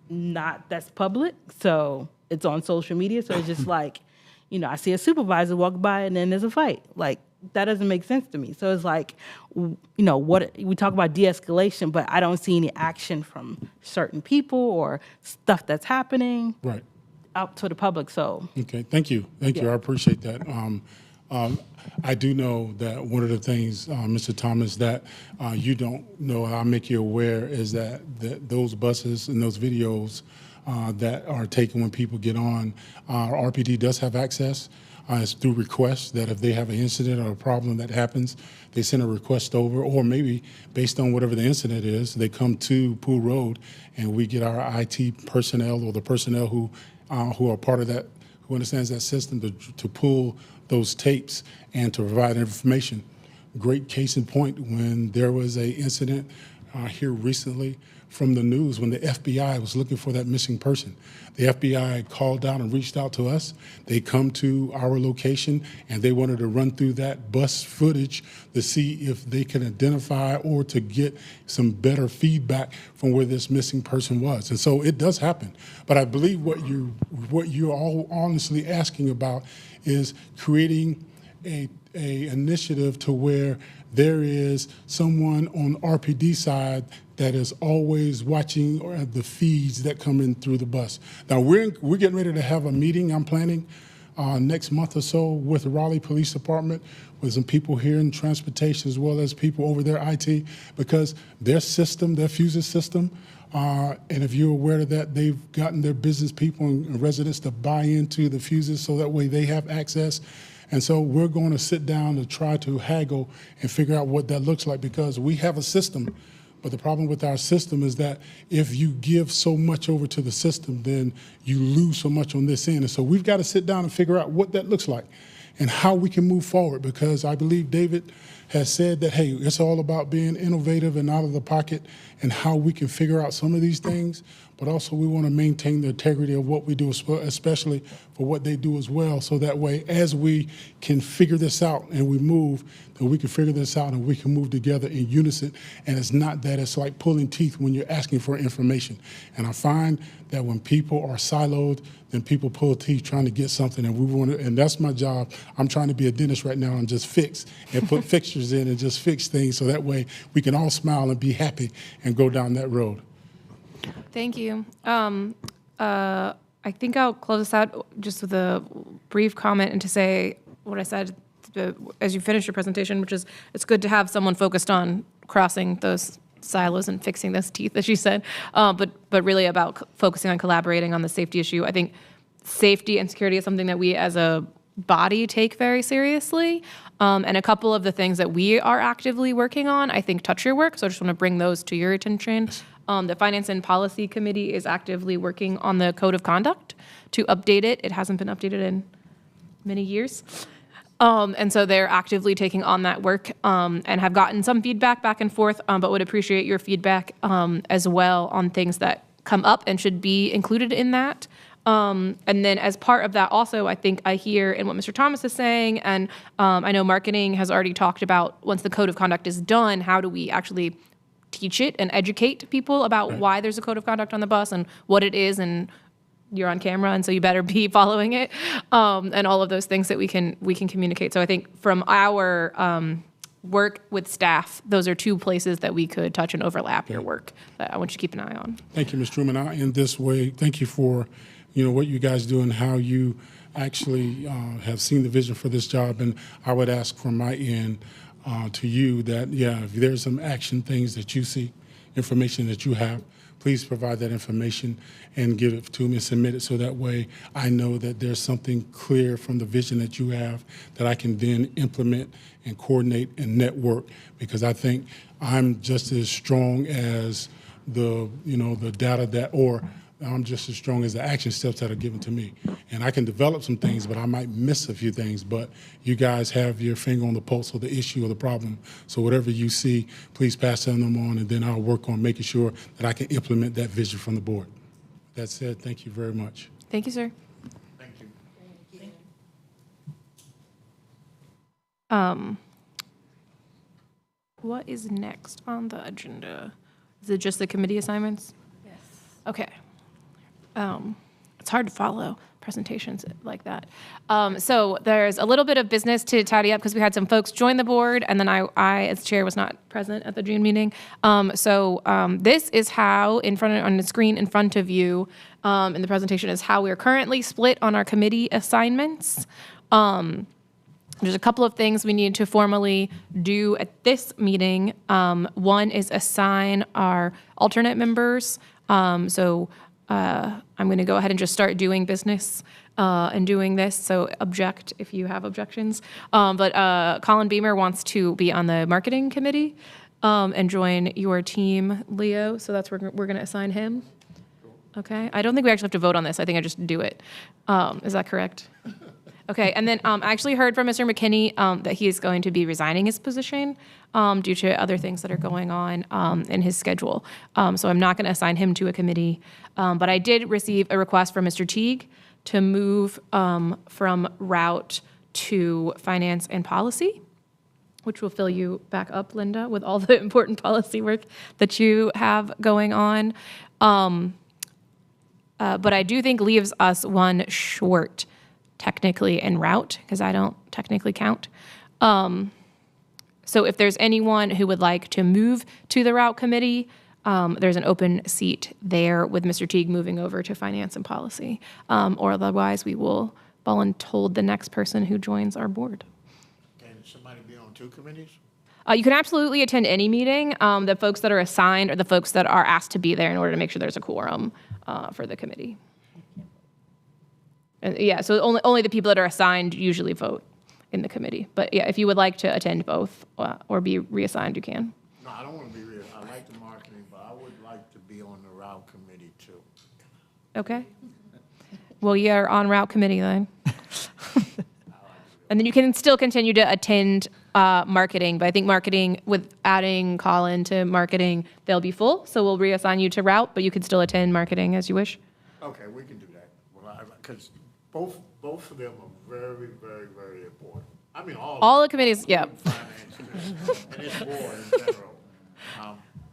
not that's public, so it's on social media. So it's just like, you know, I see a supervisor walk by and then there's a fight. Like, that doesn't make sense to me. So it's like, you know, what we talk about de-escalation, but I don't see any action from certain people or stuff that's happening out to the public. So okay, thank you, I appreciate that. I do know that one of the things, Mr. Thomas, that you don't know, I'll make you aware, is that those buses and those videos that are taken when people get on, RPD does have access. It's through requests that if they have an incident or a problem that happens, they send a request over, or maybe based on whatever the incident is, they come to Pool Road and we get our IT personnel or the personnel who are part of that, who understands that system to pull those tapes and to provide information. Great case in point, when there was a incident here recently from the news when the FBI was looking for that missing person. The FBI called down and reached out to us. They come to our location and they wanted to run through that bus footage to see if they can identify or to get some better feedback from where this missing person was. And so it does happen. But I believe what you're all honestly asking about is creating a initiative to where there is someone on RPD side that is always watching the feeds that come in through the bus. Now we're getting ready to have a meeting I'm planning next month or so with the Raleigh Police Department, with some people here in transportation as well as people over there IT, because their system, their Fuses system, and if you're aware of that, they've gotten their business people and residents to buy into the Fuses so that way they have access. And so we're going to sit down and try to haggle and figure out what that looks like, because we have a system. But the problem with our system is that if you give so much over to the system, then you lose so much on this end. And so we've got to sit down and figure out what that looks like and how we can move forward, because I believe David has said that, hey, it's all about being innovative and out of the pocket and how we can figure out some of these things. But also we want to maintain the integrity of what we do, especially for what they do as well. So that way, as we can figure this out and we move, then we can figure this out and we can move together in unison. And it's not that it's like pulling teeth when you're asking for information. And I find that when people are siloed, then people pull teeth trying to get something, and we want to, and that's my job. I'm trying to be a dentist right now and just fix and put fixtures in and just fix things so that way we can all smile and be happy and go down that road. Thank you. I think I'll close this out just with a brief comment and to say what I said as you finish your presentation, which is it's good to have someone focused on crossing those silos and fixing those teeth, as you said, but really about focusing on collaborating on the safety issue. I think safety and security is something that we as a body take very seriously. And a couple of the things that we are actively working on, I think, touch your work. So I just want to bring those to your attention. The Finance and Policy Committee is actively working on the Code of Conduct to update it. It hasn't been updated in many years. And so they're actively taking on that work and have gotten some feedback back and forth, but would appreciate your feedback as well on things that come up and should be included in that. And then as part of that also, I think I hear in what Mr. Thomas is saying, and I know marketing has already talked about once the Code of Conduct is done, how do we actually teach it and educate people about why there's a Code of Conduct on the bus and what it is, and you're on camera, and so you better be following it, and all of those things that we can communicate. So I think from our work with staff, those are two places that we could touch and overlap your work that I want you to keep an eye on. Thank you, Ms. Truman. In this way, thank you for what you guys do and how you actually have seen the vision for this job. And I would ask from my end to you that, if there's some action things that you see, information that you have, please provide that information and give it to me and submit it so that way I know that there's something clear from the vision that you have that I can then implement and coordinate and network, because I think I'm just as strong as the data that, or I'm just as strong as the action steps that are given to me. And I can develop some things, but I might miss a few things. But you guys have your finger on the pulse of the issue or the problem. So whatever you see, please pass them on, and then I'll work on making sure that I can implement that vision from the board. That said, thank you very much. Thank you, sir. Thank you. What is next on the agenda? Is it just the committee assignments? Yes. Okay. It's hard to follow presentations like that. So there's a little bit of business to tidy up because we had some folks join the board, and then I as chair, was not present at the June meeting. This is how, on the screen in front of you, in the presentation, is how we're currently split on our committee assignments. There's a couple of things we need to formally do at this meeting. One is assign our alternate members. I'm going to go ahead and just start doing business and doing this. So object if you have objections. Colin Beamer wants to be on the marketing committee and join your team, Leo. So that's where we're going to assign him. Okay. I don't think we actually have to vote on this. I think I just do it. Is that correct? Okay, and then I actually heard from Mr. McKinney that he is going to be resigning his position due to other things that are going on in his schedule. So I'm not going to assign him to a committee. But I did receive a request from Mr. Teague to move from route to finance and policy, which will fill you back up, Linda, with all the important policy work that you have going on. But I do think leaves us one short technically en route, because I don't technically count. So if there's anyone who would like to move to the route committee, there's an open seat there with Mr. Teague moving over to finance and policy. Or otherwise, we will voluntold the next person who joins our board. Can somebody be on two committees? You can absolutely attend any meeting. The folks that are assigned are the folks that are asked to be there in order to make sure there's a quorum for the committee. Yeah, so only the people that are assigned usually vote in the committee. But yeah, if you would like to attend both or be reassigned, you can. No, I don't want to be real. I like the marketing, but I would like to be on the route committee too. Okay. Well, you're on route committee then. And then you can still continue to attend marketing, but I think marketing, with adding Colin to marketing, they'll be full. So we'll reassign you to route, but you can still attend marketing as you wish. Okay, we can do that. Well, because both of them are very, very, very important. I mean, all the committees, yeah. Finance and this board in general.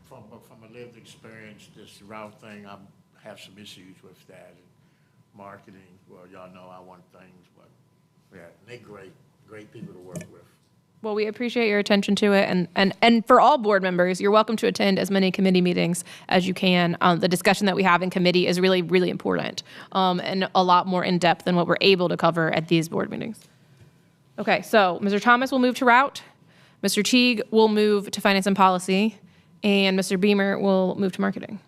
From a lived experience, this route thing, I have some issues with that. And marketing, well, y'all know I want things, but yeah, they're great people to work with. Well, we appreciate your attention to it, and for all board members, you're welcome to attend as many committee meetings as you can. The discussion that we have in committee is really, really important, and a lot more in depth than what we're able to cover at these board meetings. Okay, so Mr. Thomas will move to route, Mr. Teague will move to finance and policy, and Mr. Beamer will move to marketing.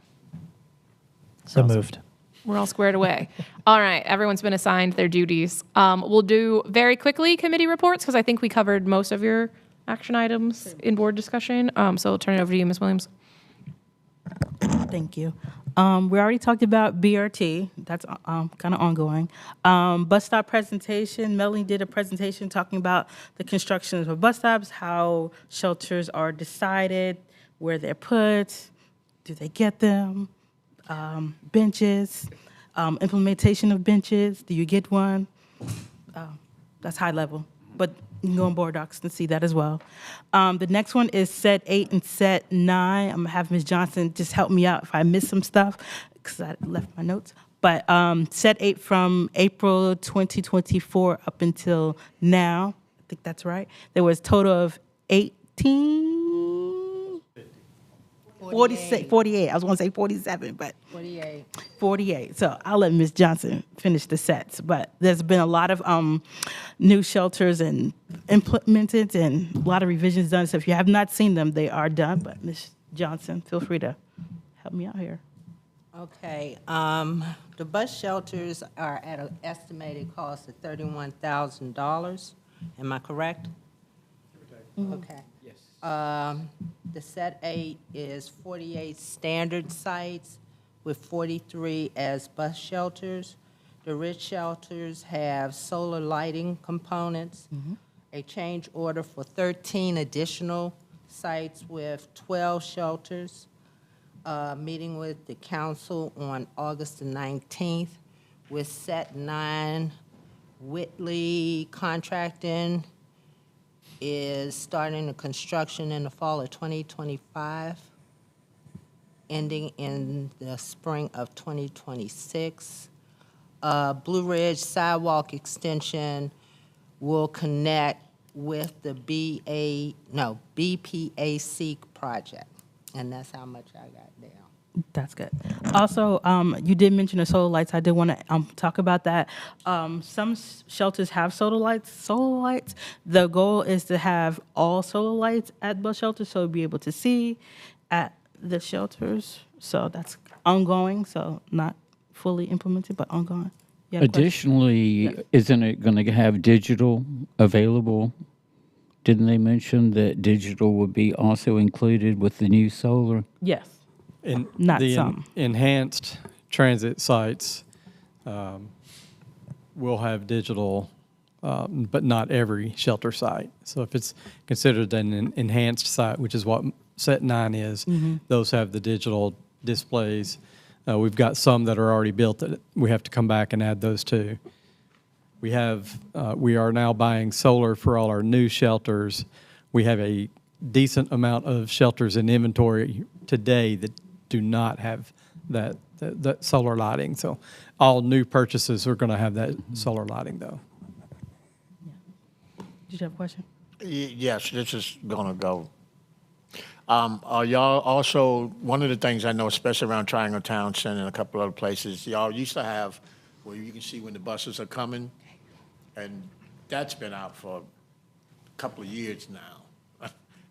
So moved. We're all squared away. All right, everyone's been assigned their duties. We'll do very quickly committee reports because I think we covered most of your action items in board discussion. So I'll turn it over to you, Ms. Williams. Thank you. We already talked about BRT. That's kind of ongoing. Bus stop presentation. Melanie did a presentation talking about the construction of bus stops, how shelters are decided, where they're put, do they get them, benches, implementation of benches. Do you get one? That's high level, but you can go on board docs and see that as well. The next one is set 8 and set 9. I'm gonna have Ms. Johnson just help me out if I miss some stuff because I left my notes. But set 8 from April 2024 up until now, I think that's right. There was a total of 18. 48. I was going to say 47, but 48. So I'll let Ms. Johnson finish the sets. But there's been a lot of new shelters and implemented and a lot of revisions done. So if you have not seen them, they are done. But Ms. Johnson, feel free to help me out here. Okay, the bus shelters are at an estimated cost of $31,000. Am I correct? Okay. Yes. The set 8 is 48 standard sites with 43 as bus shelters. The rich shelters have solar lighting components, a change order for 13 additional sites with 12 shelters, meeting with the council on August the 19th with set 9. Whitley Contracting is starting the construction in the fall of 2025, ending in the spring of 2026. Blue Ridge Sidewalk Extension will connect with the BPAC project. And that's how much I got down. That's good. Also, you did mention the solar lights. I did want to talk about that. Some shelters have solar lights. The goal is to have all solar lights at bus shelters, so you'll be able to see at the shelters. So that's ongoing. So not fully implemented, but ongoing. You had a question? Additionally, isn't it going to have digital available? Didn't they mention that digital would be also included with the new solar? Yes. In Not the some. enhanced transit sites will have digital, but not every shelter site. So if it's considered an enhanced site, which is what set 9 is, those have the digital displays. We've got some that are already built that we have to come back and add those to. We are now buying solar for all our new shelters. We have a decent amount of shelters in inventory today that do not have that solar lighting. So all new purchases are going to have that solar lighting, though. Did you have a question? Yes, this is gonna go. Are y'all also, one of the things I know, especially around Triangle Town Center and a couple other places, y'all used to have where you can see when the buses are coming, and that's been out for a couple of years now.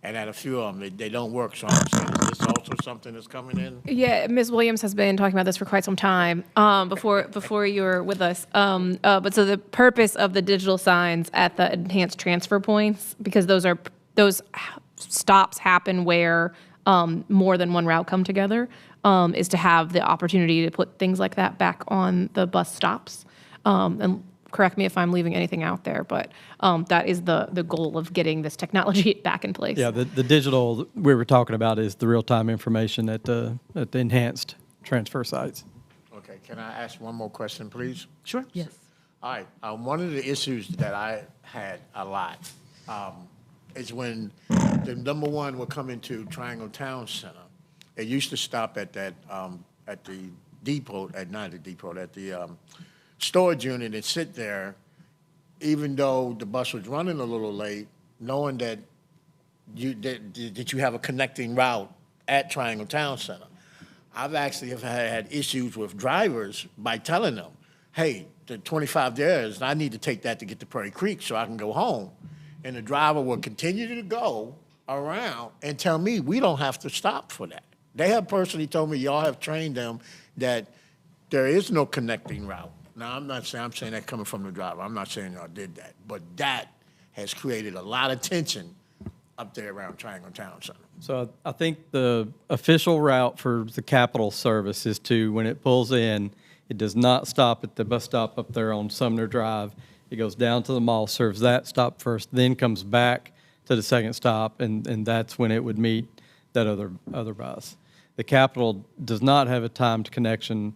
And at a few of them, they don't work, so I'm saying, is this also something that's coming in? Yeah, Ms. Williams has been talking about this for quite some time, before you were with us. But so the purpose of the digital signs at the enhanced transfer points, because those stops happen where more than one route come together, is to have the opportunity to put things like that back on the bus stops. And correct me if I'm leaving anything out there, but that is the goal of getting this technology back in place. Yeah, the digital we were talking about is the real-time information at the enhanced transfer sites. Okay, can I ask one more question, please? Sure. Yes. All right, one of the issues that I had a lot is when the number one would come into Triangle Town Center. It used to stop at that at the depot, at the storage unit and sit there, even though the bus was running a little late, knowing that you have a connecting route at Triangle Town Center. I've actually had issues with drivers by telling them, hey, the 25 there is, I need to take that to get to Prairie Creek so I can go home. And the driver will continue to go around and tell me we don't have to stop for that. They have personally told me y'all have trained them that there is no connecting route. Now, I'm saying that coming from the driver. I'm not saying y'all did that. But that has created a lot of tension up there around Triangle Town Center. So I think the official route for the Capitol service is to, when it pulls in, it does not stop at the bus stop up there on Sumner Drive. It goes down to the mall, serves that stop first, then comes back to the second stop, and that's when it would meet that other bus. The Capitol does not have a timed connection,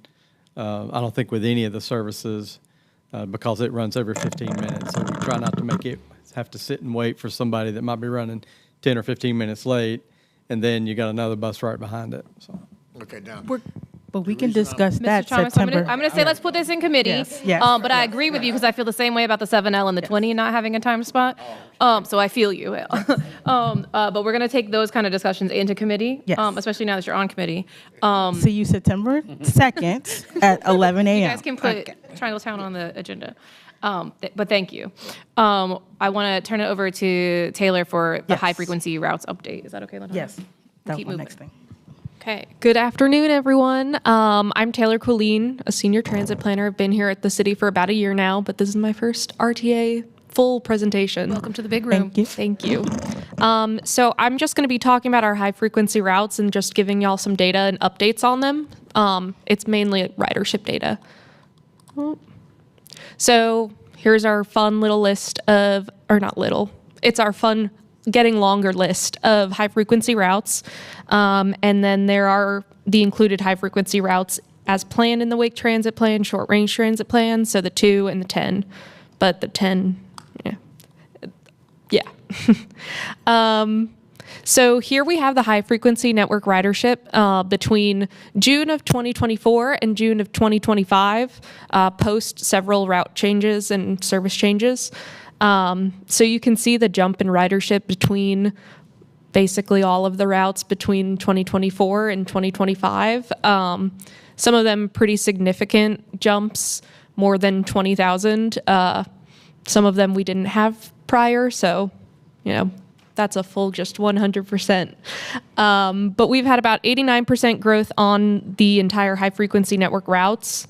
I don't think, with any of the services because it runs every 15 minutes. So we try not to make it have to sit and wait for somebody that might be running 10 or 15 minutes late, and then you got another bus right behind it. So. Okay, down. But we can discuss that Mr. Thomas, September. I'm going to say let's put this in committee. Yes. But I agree with you because I feel the same way about the 7L and the 20 not having a time spot. So I feel you. But we're going to take those kind of discussions into committee, Yes. Especially now that you're on committee. See you September 2nd at 11 a.m. You guys can put Triangle Town on the agenda. But thank you. I want to turn it over to Taylor for the Yes. high frequency routes update. Is that okay, Lynn? Yes, that was Keep my moving. next thing. Okay. Good afternoon, everyone. I'm Taylor Colleen, a senior transit planner. I've been here at the city for about a year now, but this is my first RTA full presentation. Welcome to the big room. Thank you. So I'm just going to be talking about our high frequency routes and just giving y'all some data and updates on them. It's mainly ridership data. So here's our fun little list of, or not little, it's our fun getting longer list of high frequency routes. And then there are the included high frequency routes as planned in the Wake Transit Plan, short range transit plan. So the 2 and the 10, but the 10, yeah. So here we have the high frequency network ridership between June of 2024 and June of 2025, post several route changes and service changes. So you can see the jump in ridership between basically all of the routes between 2024 and 2025. Some of them pretty significant jumps, more than 20,000. Some of them we didn't have prior, so, that's a full just 100%. But we've had about 89% growth on the entire high frequency network routes.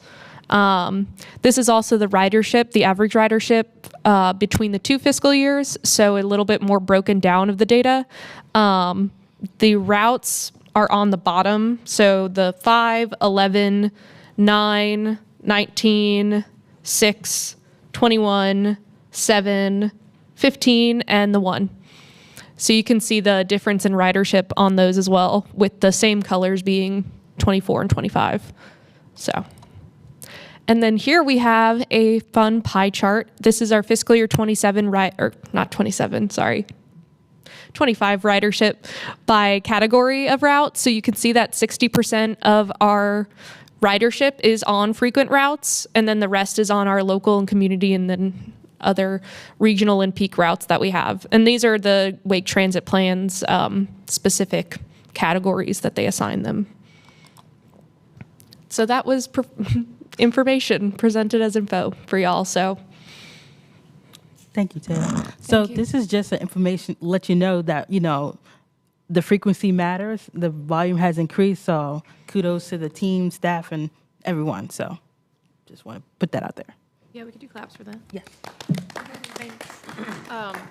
This is also the ridership, the average ridership between the 2 fiscal years, so a little bit more broken down of the data. The routes are on the bottom, so the 5, 11, 9, 19, 6, 21, 7, 15, and the 1. So you can see the difference in ridership on those as well, with the same colors being 24 and 25. So. And then here we have a fun pie chart. This is our fiscal year 25 ridership by category of routes. So you can see that 60% of our ridership is on frequent routes, and then the rest is on our local and community and then other regional and peak routes that we have. And these are the Wake Transit Plan's specific categories that they assign them. So that was information presented as info for y'all. So Thank you, Taylor. So this is just an information, let you know that, the frequency matters. The volume has increased. So kudos to the team, staff, and everyone. So just want to put that out there. yeah, we could do claps for that. Yes. Thanks.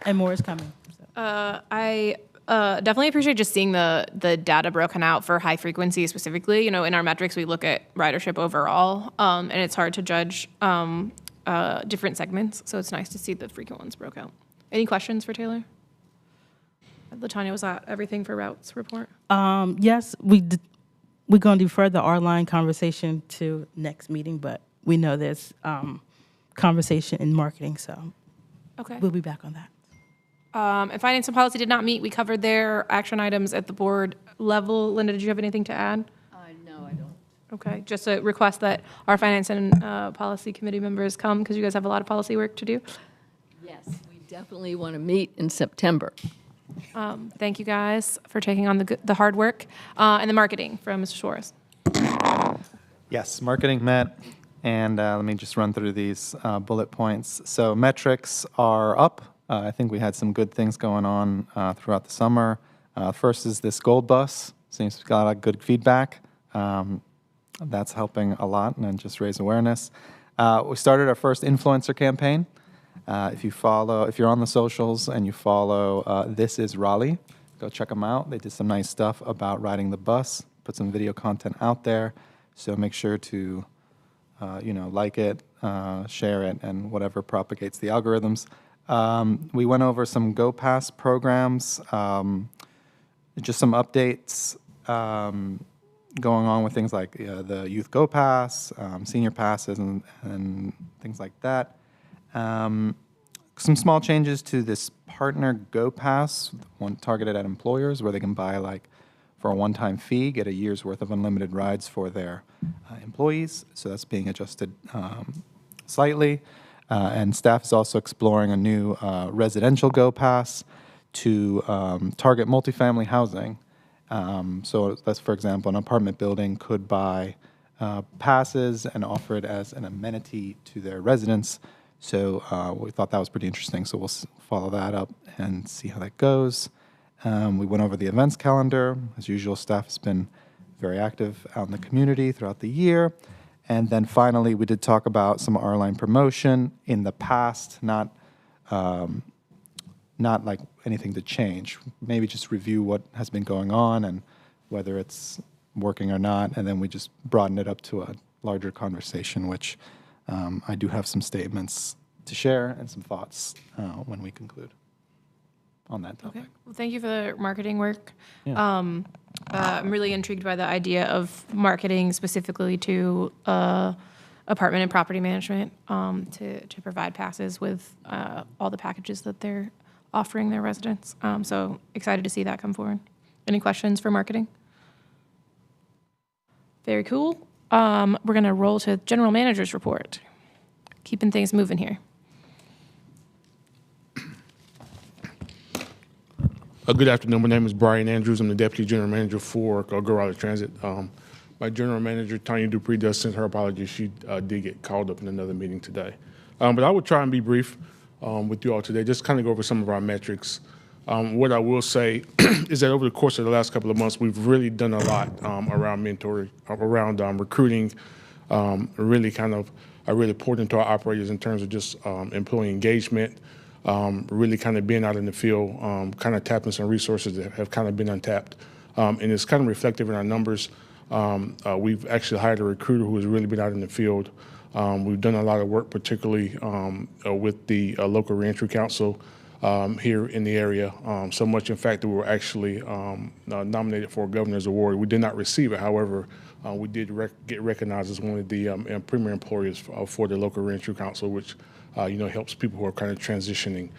And more is coming. So. I definitely appreciate just seeing the data broken out for high frequency specifically. In our metrics, we look at ridership overall, and it's hard to judge different segments. So it's nice to see the frequent ones broke out. Any questions for Taylor? LaTanya, was that everything for routes report? Yes, we're going to defer the R-line conversation to next meeting, but we know there's conversation in marketing, so Okay. we'll be back on that. And finance and policy did not meet. We covered their action items at the board level. Linda, did you have anything to add? No, I don't. Okay, just a request that our finance and policy committee members come because you guys have a lot of policy work to do. Yes, we definitely want to meet in September. Thank you guys for taking on the hard work. And the marketing from Mr. Suarez. Yes, marketing met, and let me just run through these bullet points. So metrics are up. I think we had some good things going on throughout the summer. First is this gold bus. Seems to got a lot of good feedback. That's helping a lot and just raise awareness. We started our first influencer campaign. If you're on the socials and you follow This Is Raleigh, go check them out. They did some nice stuff about riding the bus, put some video content out there. So make sure to, like it, share it, and whatever propagates the algorithms. We went over some GoPass programs, just some updates going on with things like the Youth GoPass, senior passes, and things like that. Some small changes to this partner GoPass, one targeted at employers, where they can buy for a one-time fee, get a year's worth of unlimited rides for their employees. So that's being adjusted slightly. And staff is also exploring a new residential GoPass to target multifamily housing. So that's, for example, an apartment building could buy passes and offer it as an amenity to their residents. So we thought that was pretty interesting. So we'll follow that up and see how that goes. We went over the events calendar. As usual, staff has been very active out in the community throughout the year. And then finally, we did talk about some R-line promotion in the past, not like anything to change. Maybe just review what has been going on and whether it's working or not. And then we just broaden it up to a larger conversation, which I do have some statements to share and some thoughts when we conclude on that topic. Okay. Well, thank you for the marketing work. Yeah. I'm really intrigued by the idea of marketing specifically to apartment and property management to provide passes with all the packages that they're offering their residents. So excited to see that come forward. Any questions for marketing? Very cool. We're going to roll to general manager's report. Keeping things moving here. Good afternoon. My name is Brian Andrews. I'm the Deputy General Manager for Raleigh Transit. My General Manager, Tanya Dupree, does send her apologies. She did get called up in another meeting today. But I would try and be brief with you all today, just kind of go over some of our metrics. What I will say is that over the course of the last couple of months, we've really done a lot around mentoring, around recruiting, really important to our operators in terms of just employee engagement, really kind of being out in the field, kind of tapping some resources that have kind of been untapped. And it's kind of reflective in our numbers. We've actually hired a recruiter who has really been out in the field. We've done a lot of work, particularly with the local reentry council here in the area. So much, in fact, that we were actually nominated for a governor's award. We did not receive it. However, we did get recognized as one of the premier employers for the local reentry council, which helps people who are kind of transitioning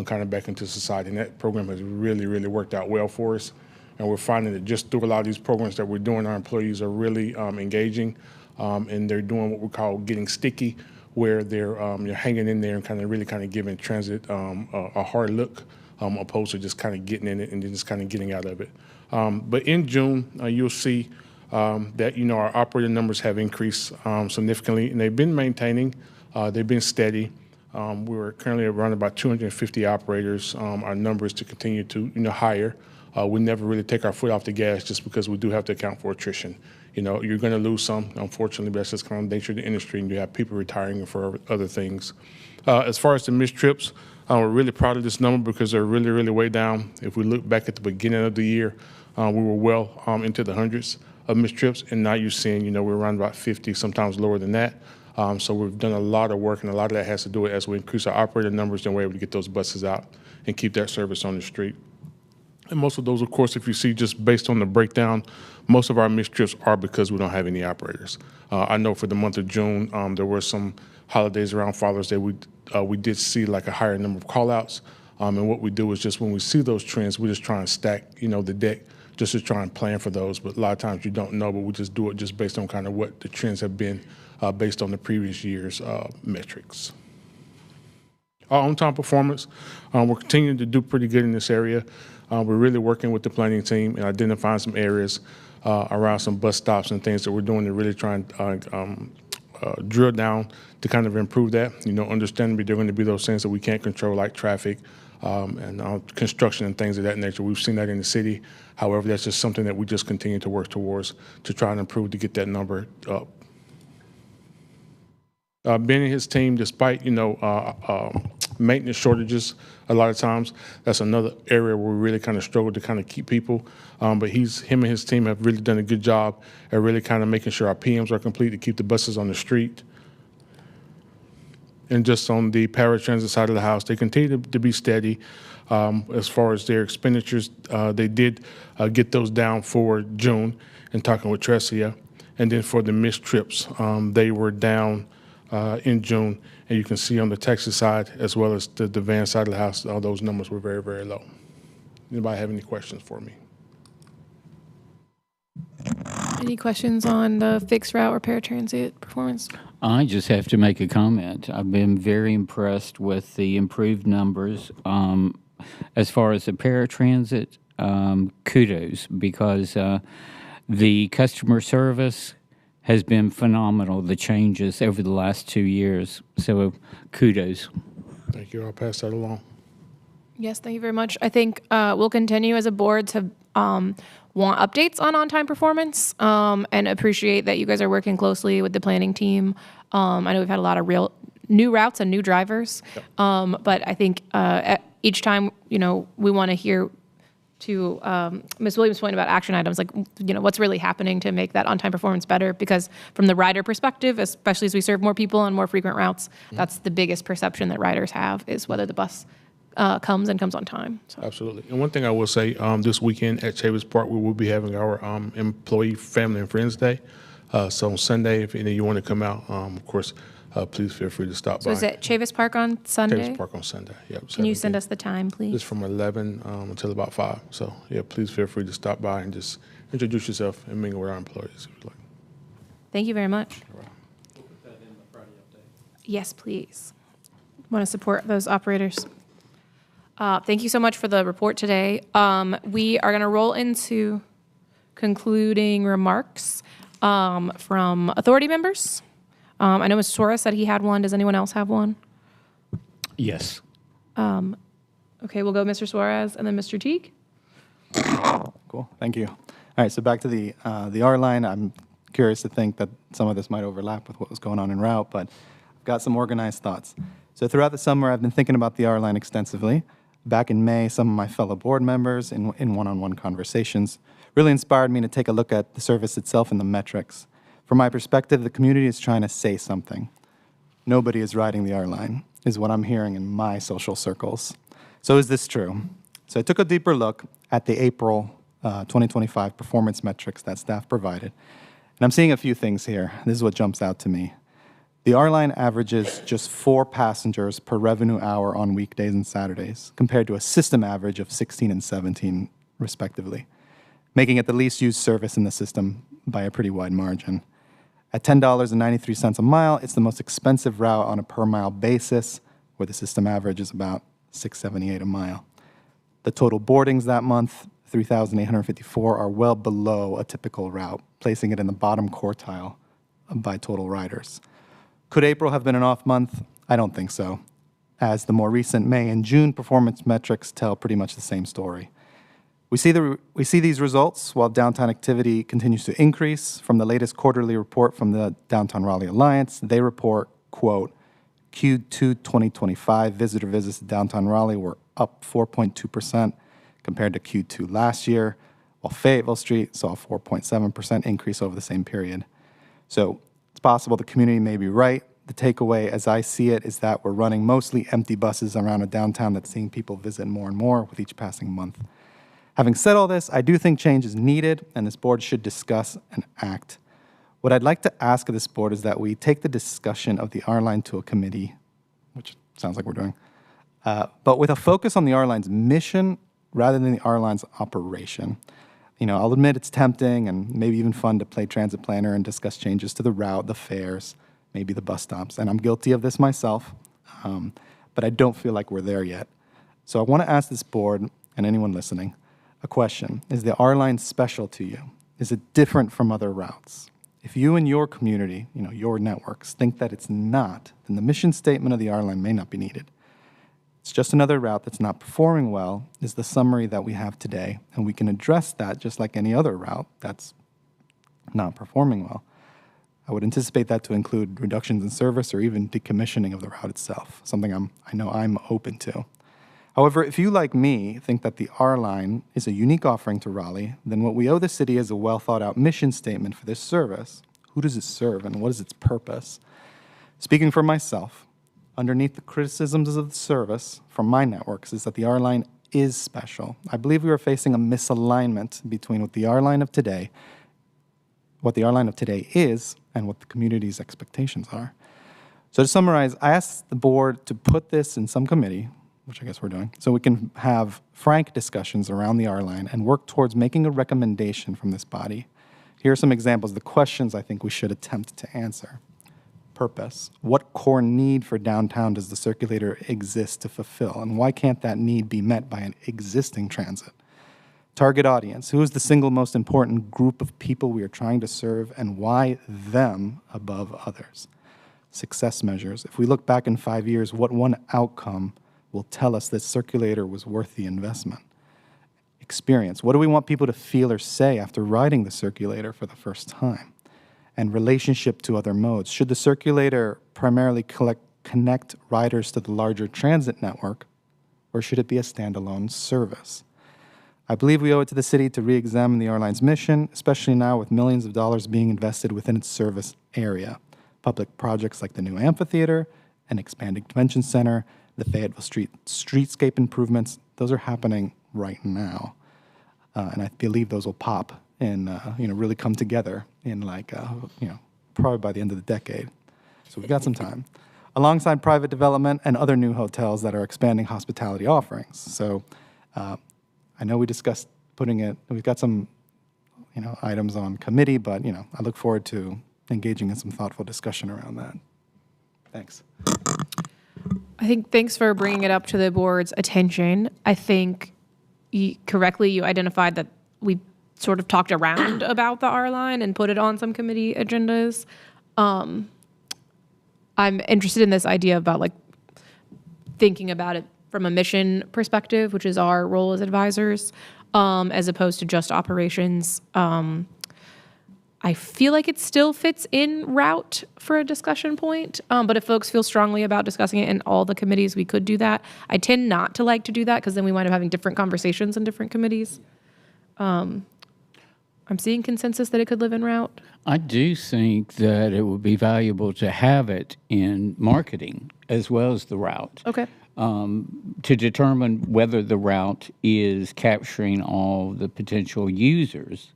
kind of back into society. And that program has really, really worked out well for us. And we're finding that just through a lot of these programs that we're doing, our employees are really engaging, and they're doing what we call getting sticky, where they're hanging in there and kind of really kind of giving transit a hard look, opposed to just kind of getting in it and then just kind of getting out of it. But in June, you'll see that our operating numbers have increased significantly, and they've been maintaining. They've been steady. We're currently around about 250 operators. Our number is to continue to hire. We never really take our foot off the gas just because we do have to account for attrition. You're going to lose some, unfortunately, but that's just kind of the nature of the industry, and you have people retiring for other things. As far as the missed trips, we're really proud of this number because they're really, really way down. If we look back at the beginning of the year, we were well into the hundreds of missed trips, and now you're seeing, we're around about 50, sometimes lower than that. So we've done a lot of work, and a lot of that has to do with as we increase our operator numbers, then we're able to get those buses out and keep that service on the street. And most of those, of course, if you see just based on the breakdown, most of our missed trips are because we don't have any operators. I know for the month of June, there were some holidays around Father's Day. We did see like a higher number of call-outs. And what we do is just when we see those trends, we just try and stack, the deck just to try and plan for those. But a lot of times you don't know, but we just do it just based on kind of what the trends have been based on the previous year's metrics. Our on-time performance, we're continuing to do pretty good in this area. We're really working with the planning team and identifying some areas around some bus stops and things that we're doing to really try and drill down to kind of improve that. Understandably, there are going to be those things that we can't control, like traffic and construction and things of that nature. We've seen that in the city. However, that's just something that we just continue to work towards to try and improve to get that number up. Ben and his team, despite maintenance shortages, a lot of times that's another area where we really kind of struggle to kind of keep people. But him and his team have really done a good job at really kind of making sure our PMs are complete to keep the buses on the street. And just on the paratransit side of the house, they continue to be steady as far as their expenditures. They did get those down for June in talking with Trecia. And then for the missed trips, they were down in June, and you can see on the taxi side as well as the van side of the house, all those numbers were very, very low. Anybody have any questions for me? Any questions on the fixed route or paratransit performance? I just have to make a comment. I've been very impressed with the improved numbers. As far as the paratransit, kudos, because the customer service has been phenomenal, the changes over the last 2 years. So kudos. Thank you. I'll pass that along. Yes, thank you very much. I think we'll continue as a board to want updates on on-time performance, and appreciate that you guys are working closely with the planning team. I know we've had a lot of real new routes and new drivers, but I think each time, we want to hear to Ms. Williams' point about action items, like, what's really happening to make that on-time performance better? Because from the rider perspective, especially as we serve more people on more frequent routes, that's the biggest perception that riders have, is whether the bus comes on time. So. Absolutely. And one thing I will say, this weekend at Chavis Park, we will be having our Employee, Family, and Friends Day. So on Sunday, if any of you want to come out, of course, please feel free to stop by. So is it Chavis Park on Sunday? Chavis Park on Sunday, yep. Can you 7 send p.m. us the time, please? It's from 11 until about 5. So, yeah, please feel free to stop by and just introduce yourself and mingle with our employees if you'd like. Thank you very much. Yes, please. Want to support those operators. Thank you so much for the report today. We are going to roll into concluding remarks from authority members. I know Mr. Suarez said he had one. Does anyone else have one? Yes. Okay, we'll go Mr. Suarez and then Mr. Teague. Cool, thank you. All right, so back to the R line. I'm curious to think that some of this might overlap with what was going on en route, but I've got some organized thoughts. So throughout the summer, I've been thinking about the R line extensively. Back in May, some of my fellow board members in one-on-one conversations really inspired me to take a look at the service itself and the metrics. From my perspective, the community is trying to say something. Nobody is riding the R line, is what I'm hearing in my social circles. So is this true? So I took a deeper look at the April 2025 performance metrics that staff provided. And I'm seeing a few things here. This is what jumps out to me. The R line averages just 4 passengers per revenue hour on weekdays and Saturdays, compared to a system average of 16 and 17, respectively, making it the least used service in the system by a pretty wide margin. At $10.93 a mile, it's the most expensive route on a per-mile basis, where the system average is about $6.78 a mile. The total boardings that month, 3,854, are well below a typical route, placing it in the bottom quartile by total riders. Could April have been an off month? I don't think so, as the more recent May and June performance metrics tell pretty much the same story. We see these results while downtown activity continues to increase. From the latest quarterly report from the Downtown Raleigh Alliance, they report, quote, Q2 2025 visitor visits to downtown Raleigh were up 4.2% compared to Q2 last year, while Fayetteville Street saw a 4.7% increase over the same period. So it's possible the community may be right. The takeaway, as I see it, is that we're running mostly empty buses around a downtown that's seeing people visit more and more with each passing month. Having said all this, I do think change is needed, and this board should discuss and act. What I'd like to ask of this board is that we take the discussion of the R line to a committee, which sounds like we're doing, but with a focus on the R line's mission rather than the R line's operation. I'll admit it's tempting and maybe even fun to play transit planner and discuss changes to the route, the fares, maybe the bus stops, and I'm guilty of this myself, but I don't feel like we're there yet. So I want to ask this board and anyone listening a question. Is the R line special to you? Is it different from other routes? If you and your community, your networks, think that it's not, then the mission statement of the R line may not be needed. It's just another route that's not performing well is the summary that we have today, and we can address that just like any other route that's not performing well. I would anticipate that to include reductions in service or even decommissioning of the route itself, something I know I'm open to. However, if you, like me, think that the R line is a unique offering to Raleigh, then what we owe the city is a well-thought-out mission statement for this service. Who does it serve, and what is its purpose? Speaking for myself, underneath the criticisms of the service from my networks is that the R line is special. I believe we are facing a misalignment between what the R line of today is, and what the community's expectations are. So to summarize, I asked the board to put this in some committee, which I guess we're doing, so we can have frank discussions around the R line and work towards making a recommendation from this body. Here are some examples of the questions I think we should attempt to answer. Purpose. What core need for downtown does the circulator exist to fulfill, and why can't that need be met by an existing transit? Target audience. Who is the single most important group of people we are trying to serve, and why them above others? Success measures. If we look back in 5 years, what one outcome will tell us this circulator was worth the investment? experience? What do we want people to feel or say after riding the circulator for the first time? And relationship to other modes. Should the circulator primarily connect riders to the larger transit network, or should it be a standalone service? I believe we owe it to the city to re-examine the airline's mission, especially now with millions of dollars being invested within its service area. Public projects like the new amphitheater, an expanding convention center, the Fayetteville streetscape improvements, those are happening right now. And I believe those will pop and really come together in probably by the end of the decade. So we've got some time. Alongside private development and other new hotels that are expanding hospitality offerings. So I know we discussed we've got some items on committee, but I look forward to engaging in some thoughtful discussion around that. Thanks. I think thanks for bringing it up to the board's attention. I think correctly you identified that we sort of talked around about the R line and put it on some committee agendas. I'm interested in this idea about thinking about it from a mission perspective, which is our role as advisors, as opposed to just operations. I feel like it still fits in route for a discussion point, but if folks feel strongly about discussing it in all the committees, we could do that. I tend not to like to do that because then we wind up having different conversations in different committees. I'm seeing consensus that it could live in route. I do think that it would be valuable to have it in marketing as well as the route. Okay. To determine whether the route is capturing all the potential users,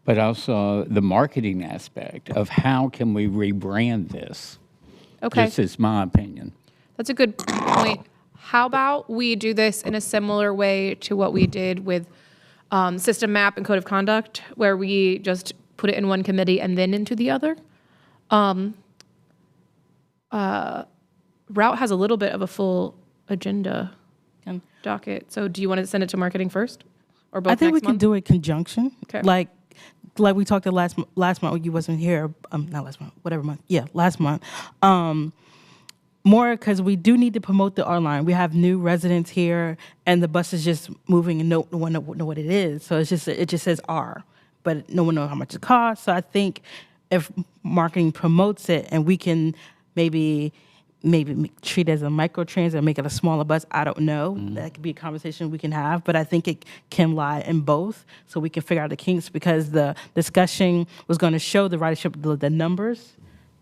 but also the marketing aspect of how can we rebrand this. Okay. This is my opinion. That's a good point. How about we do this in a similar way to what we did with system map and code of conduct, where we just put it in one committee and then into the other? Route has a little bit of a full agenda docket. So do you want to send it to marketing first? Or both I think we next can month? do it conjunction. Okay. Like we talked last month when you wasn't here. Not last month, whatever month. Yeah, last month. More because we do need to promote the R line. We have new residents here, and the bus is just moving, and no one know what it is. So it just says R, but no one knows how much it costs. So I think if marketing promotes it, and we can maybe treat it as a microtransit, make it a smaller bus. I don't know. That could be a conversation we can have, but I think it can lie in both, so we can figure out the kinks, because the discussion was going to show the ridership, the numbers,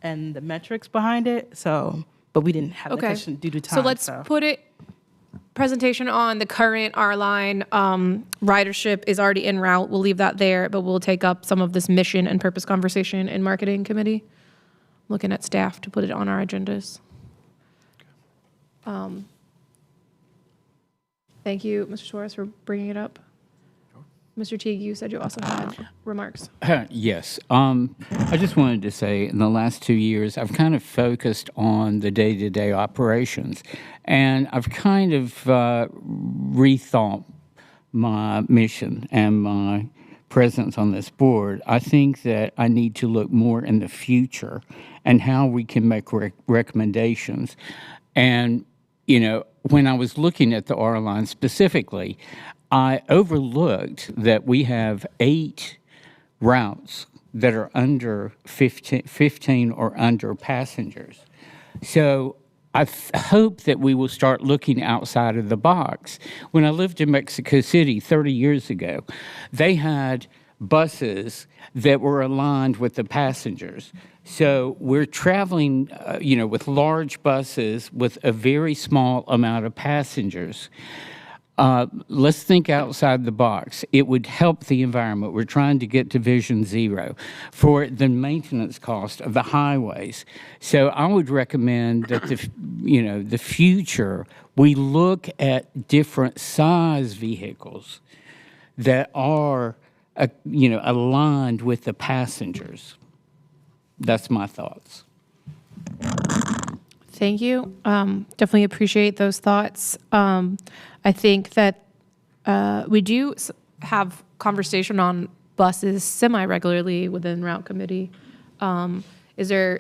and the metrics behind it. So. But we didn't have that question due to time. So let's put it, presentation on the current R line. Ridership is already en route. We'll leave that there, but we'll take up some of this mission and purpose conversation in marketing committee. Looking at staff to put it on our agendas. Thank you, Mr. Suarez, for bringing it up. Mr. Teague, you said you also had remarks. Yes. I just wanted to say in the last 2 years, I've kind of focused on the day-to-day operations, and I've kind of rethought my mission and my presence on this board. I think that I need to look more in the future and how we can make recommendations. And, when I was looking at the R line specifically, I overlooked that we have 8 routes that are under 15 or under passengers. So I hope that we will start looking outside of the box. When I lived in Mexico City 30 years ago, they had buses that were aligned with the passengers. So we're traveling, with large buses with a very small amount of passengers. Let's think outside the box. It would help the environment. We're trying to get to Vision Zero for the maintenance cost of the highways. So I would recommend that the future, we look at different size vehicles that are, aligned with the passengers. That's my thoughts. Thank you. Definitely appreciate those thoughts. I think that we do have conversation on buses semi-regularly within Route Committee. Is there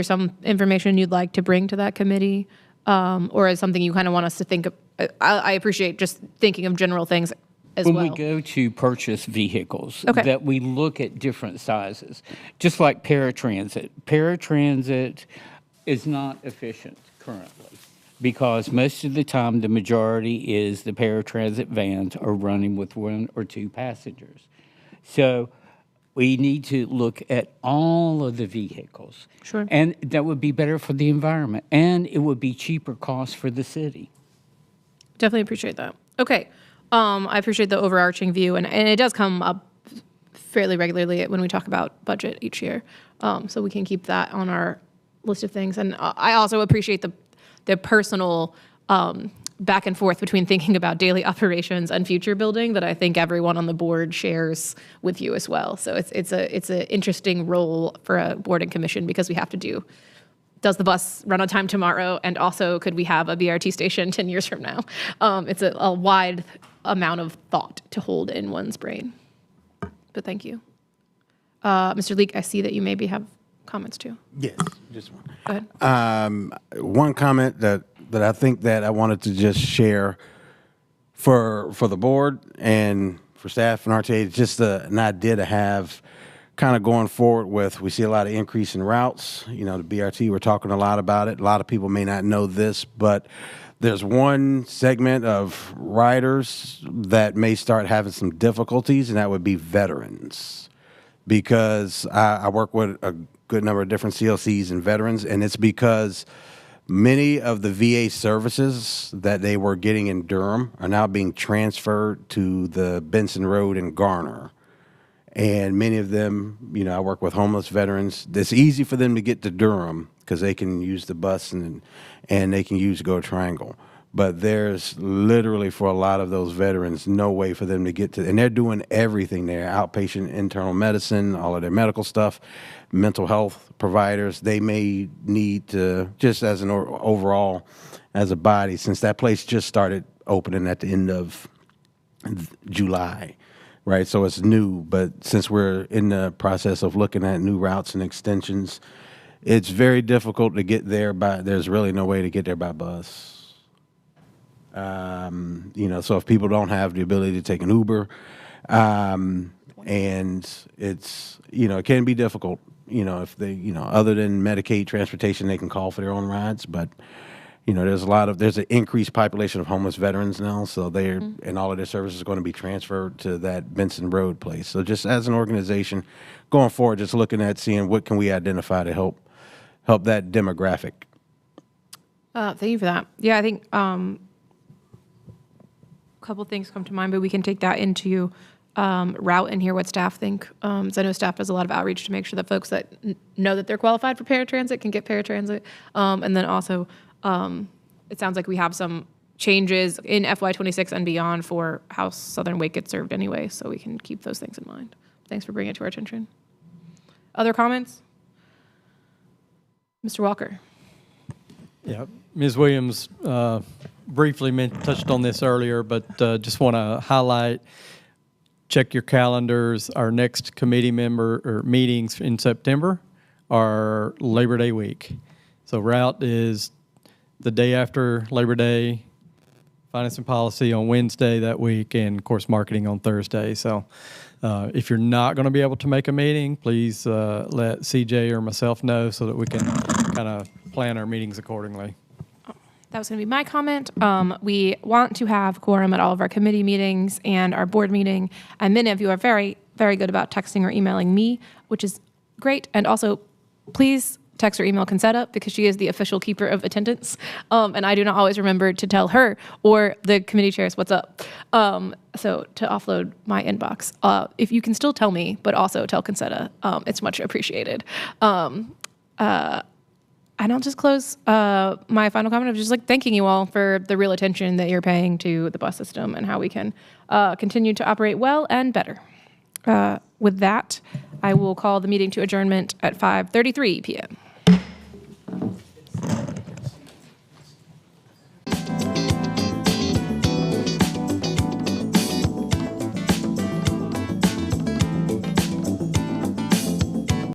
some information you'd like to bring to that committee? Or is something you kind of want us to think of? I appreciate just thinking of general things as when well. we go to purchase vehicles, Okay. that we look at different sizes, just like paratransit. Paratransit is not efficient currently because most of the time the majority is the paratransit vans are running with 1 or 2 passengers. So we need to look at all of the vehicles. Sure. And that would be better for the environment, and it would be cheaper cost for the city. Definitely appreciate that. Okay. I appreciate the overarching view, and it does come up fairly regularly when we talk about budget each year. So we can keep that on our list of things. And I also appreciate the personal back and forth between thinking about daily operations and future building that I think everyone on the board shares with you as well. So it's an interesting role for a board and commission because we have to do, does the bus run on time tomorrow? And also, could we have a BRT station 10 years from now? It's a wide amount of thought to hold in one's brain. But thank you. Mr. Leek, I see that you maybe have comments too. Yes, just one. Go ahead. One comment that I think that I wanted to just share for the board and for staff and RTA, it's just an idea to have kind of going forward with. We see a lot of increase in routes. You know, the BRT, we're talking a lot about it. A lot of people may not know this, but there's one segment of riders that may start having some difficulties, and that would be veterans. Because I work with a good number of different CLCs and veterans, and it's because many of the VA services that they were getting in Durham are now being transferred to the Benson Road in Garner. And many of them, you know, I work with homeless veterans. It's easy for them to get to Durham because they can use the bus and they can use Go Triangle. But there's literally, for a lot of those veterans, no way for them to get to, and they're doing everything there, outpatient internal medicine, all of their medical stuff, mental health providers. They may need to, just as an overall, as a body, since that place just started opening at the end of July, right? So it's new, but since we're in the process of looking at new routes and extensions, it's very difficult to get there there's really no way to get there by bus. You know, so if people don't have the ability to take an Uber, and it's, you know, it can be difficult, you know, if they, you know, other than Medicaid transportation, they can call for their own rides, but, you know, there's an increased population of homeless veterans now, so and all of their services are going to be transferred to that Benson Road place. So just as an organization, going forward, just looking at seeing what can we identify to help that demographic. Thank you for that. Yeah, I think couple things come to mind, but we can take that into route and hear what staff think. So I know staff does a lot of outreach to make sure that folks that know that they're qualified for paratransit can get paratransit. And then also, it sounds like we have some changes in FY26 and beyond for how Southern Wake gets served anyway, so we can keep those things in mind. Thanks for bringing it to our attention. Other comments? Mr. Walker. Yeah, Ms. Williams briefly touched on this earlier, but just want to highlight, check your calendars. Our next committee member or meetings in September are Labor Day week. So route is the day after Labor Day, finance and policy on Wednesday that week, and of course marketing on Thursday. So if you're not going to be able to make a meeting, please let CJ or myself know so that we can kind of plan our meetings accordingly. That was going to be my comment. We want to have quorum at all of our committee meetings and our board meeting, and many of you are very, very good about texting or emailing me, which is great. And also, please text or email Concetta because she is the official keeper of attendance, and I do not always remember to tell her or the committee chairs what's up. So to offload my inbox, if you can still tell me, but also tell Concetta, it's much appreciated. And I'll just close my final comment of just like thanking you all for the real attention that you're paying to the bus system and how we can continue to operate well and better. With that, I will call the meeting to adjournment at 5:33 p.m.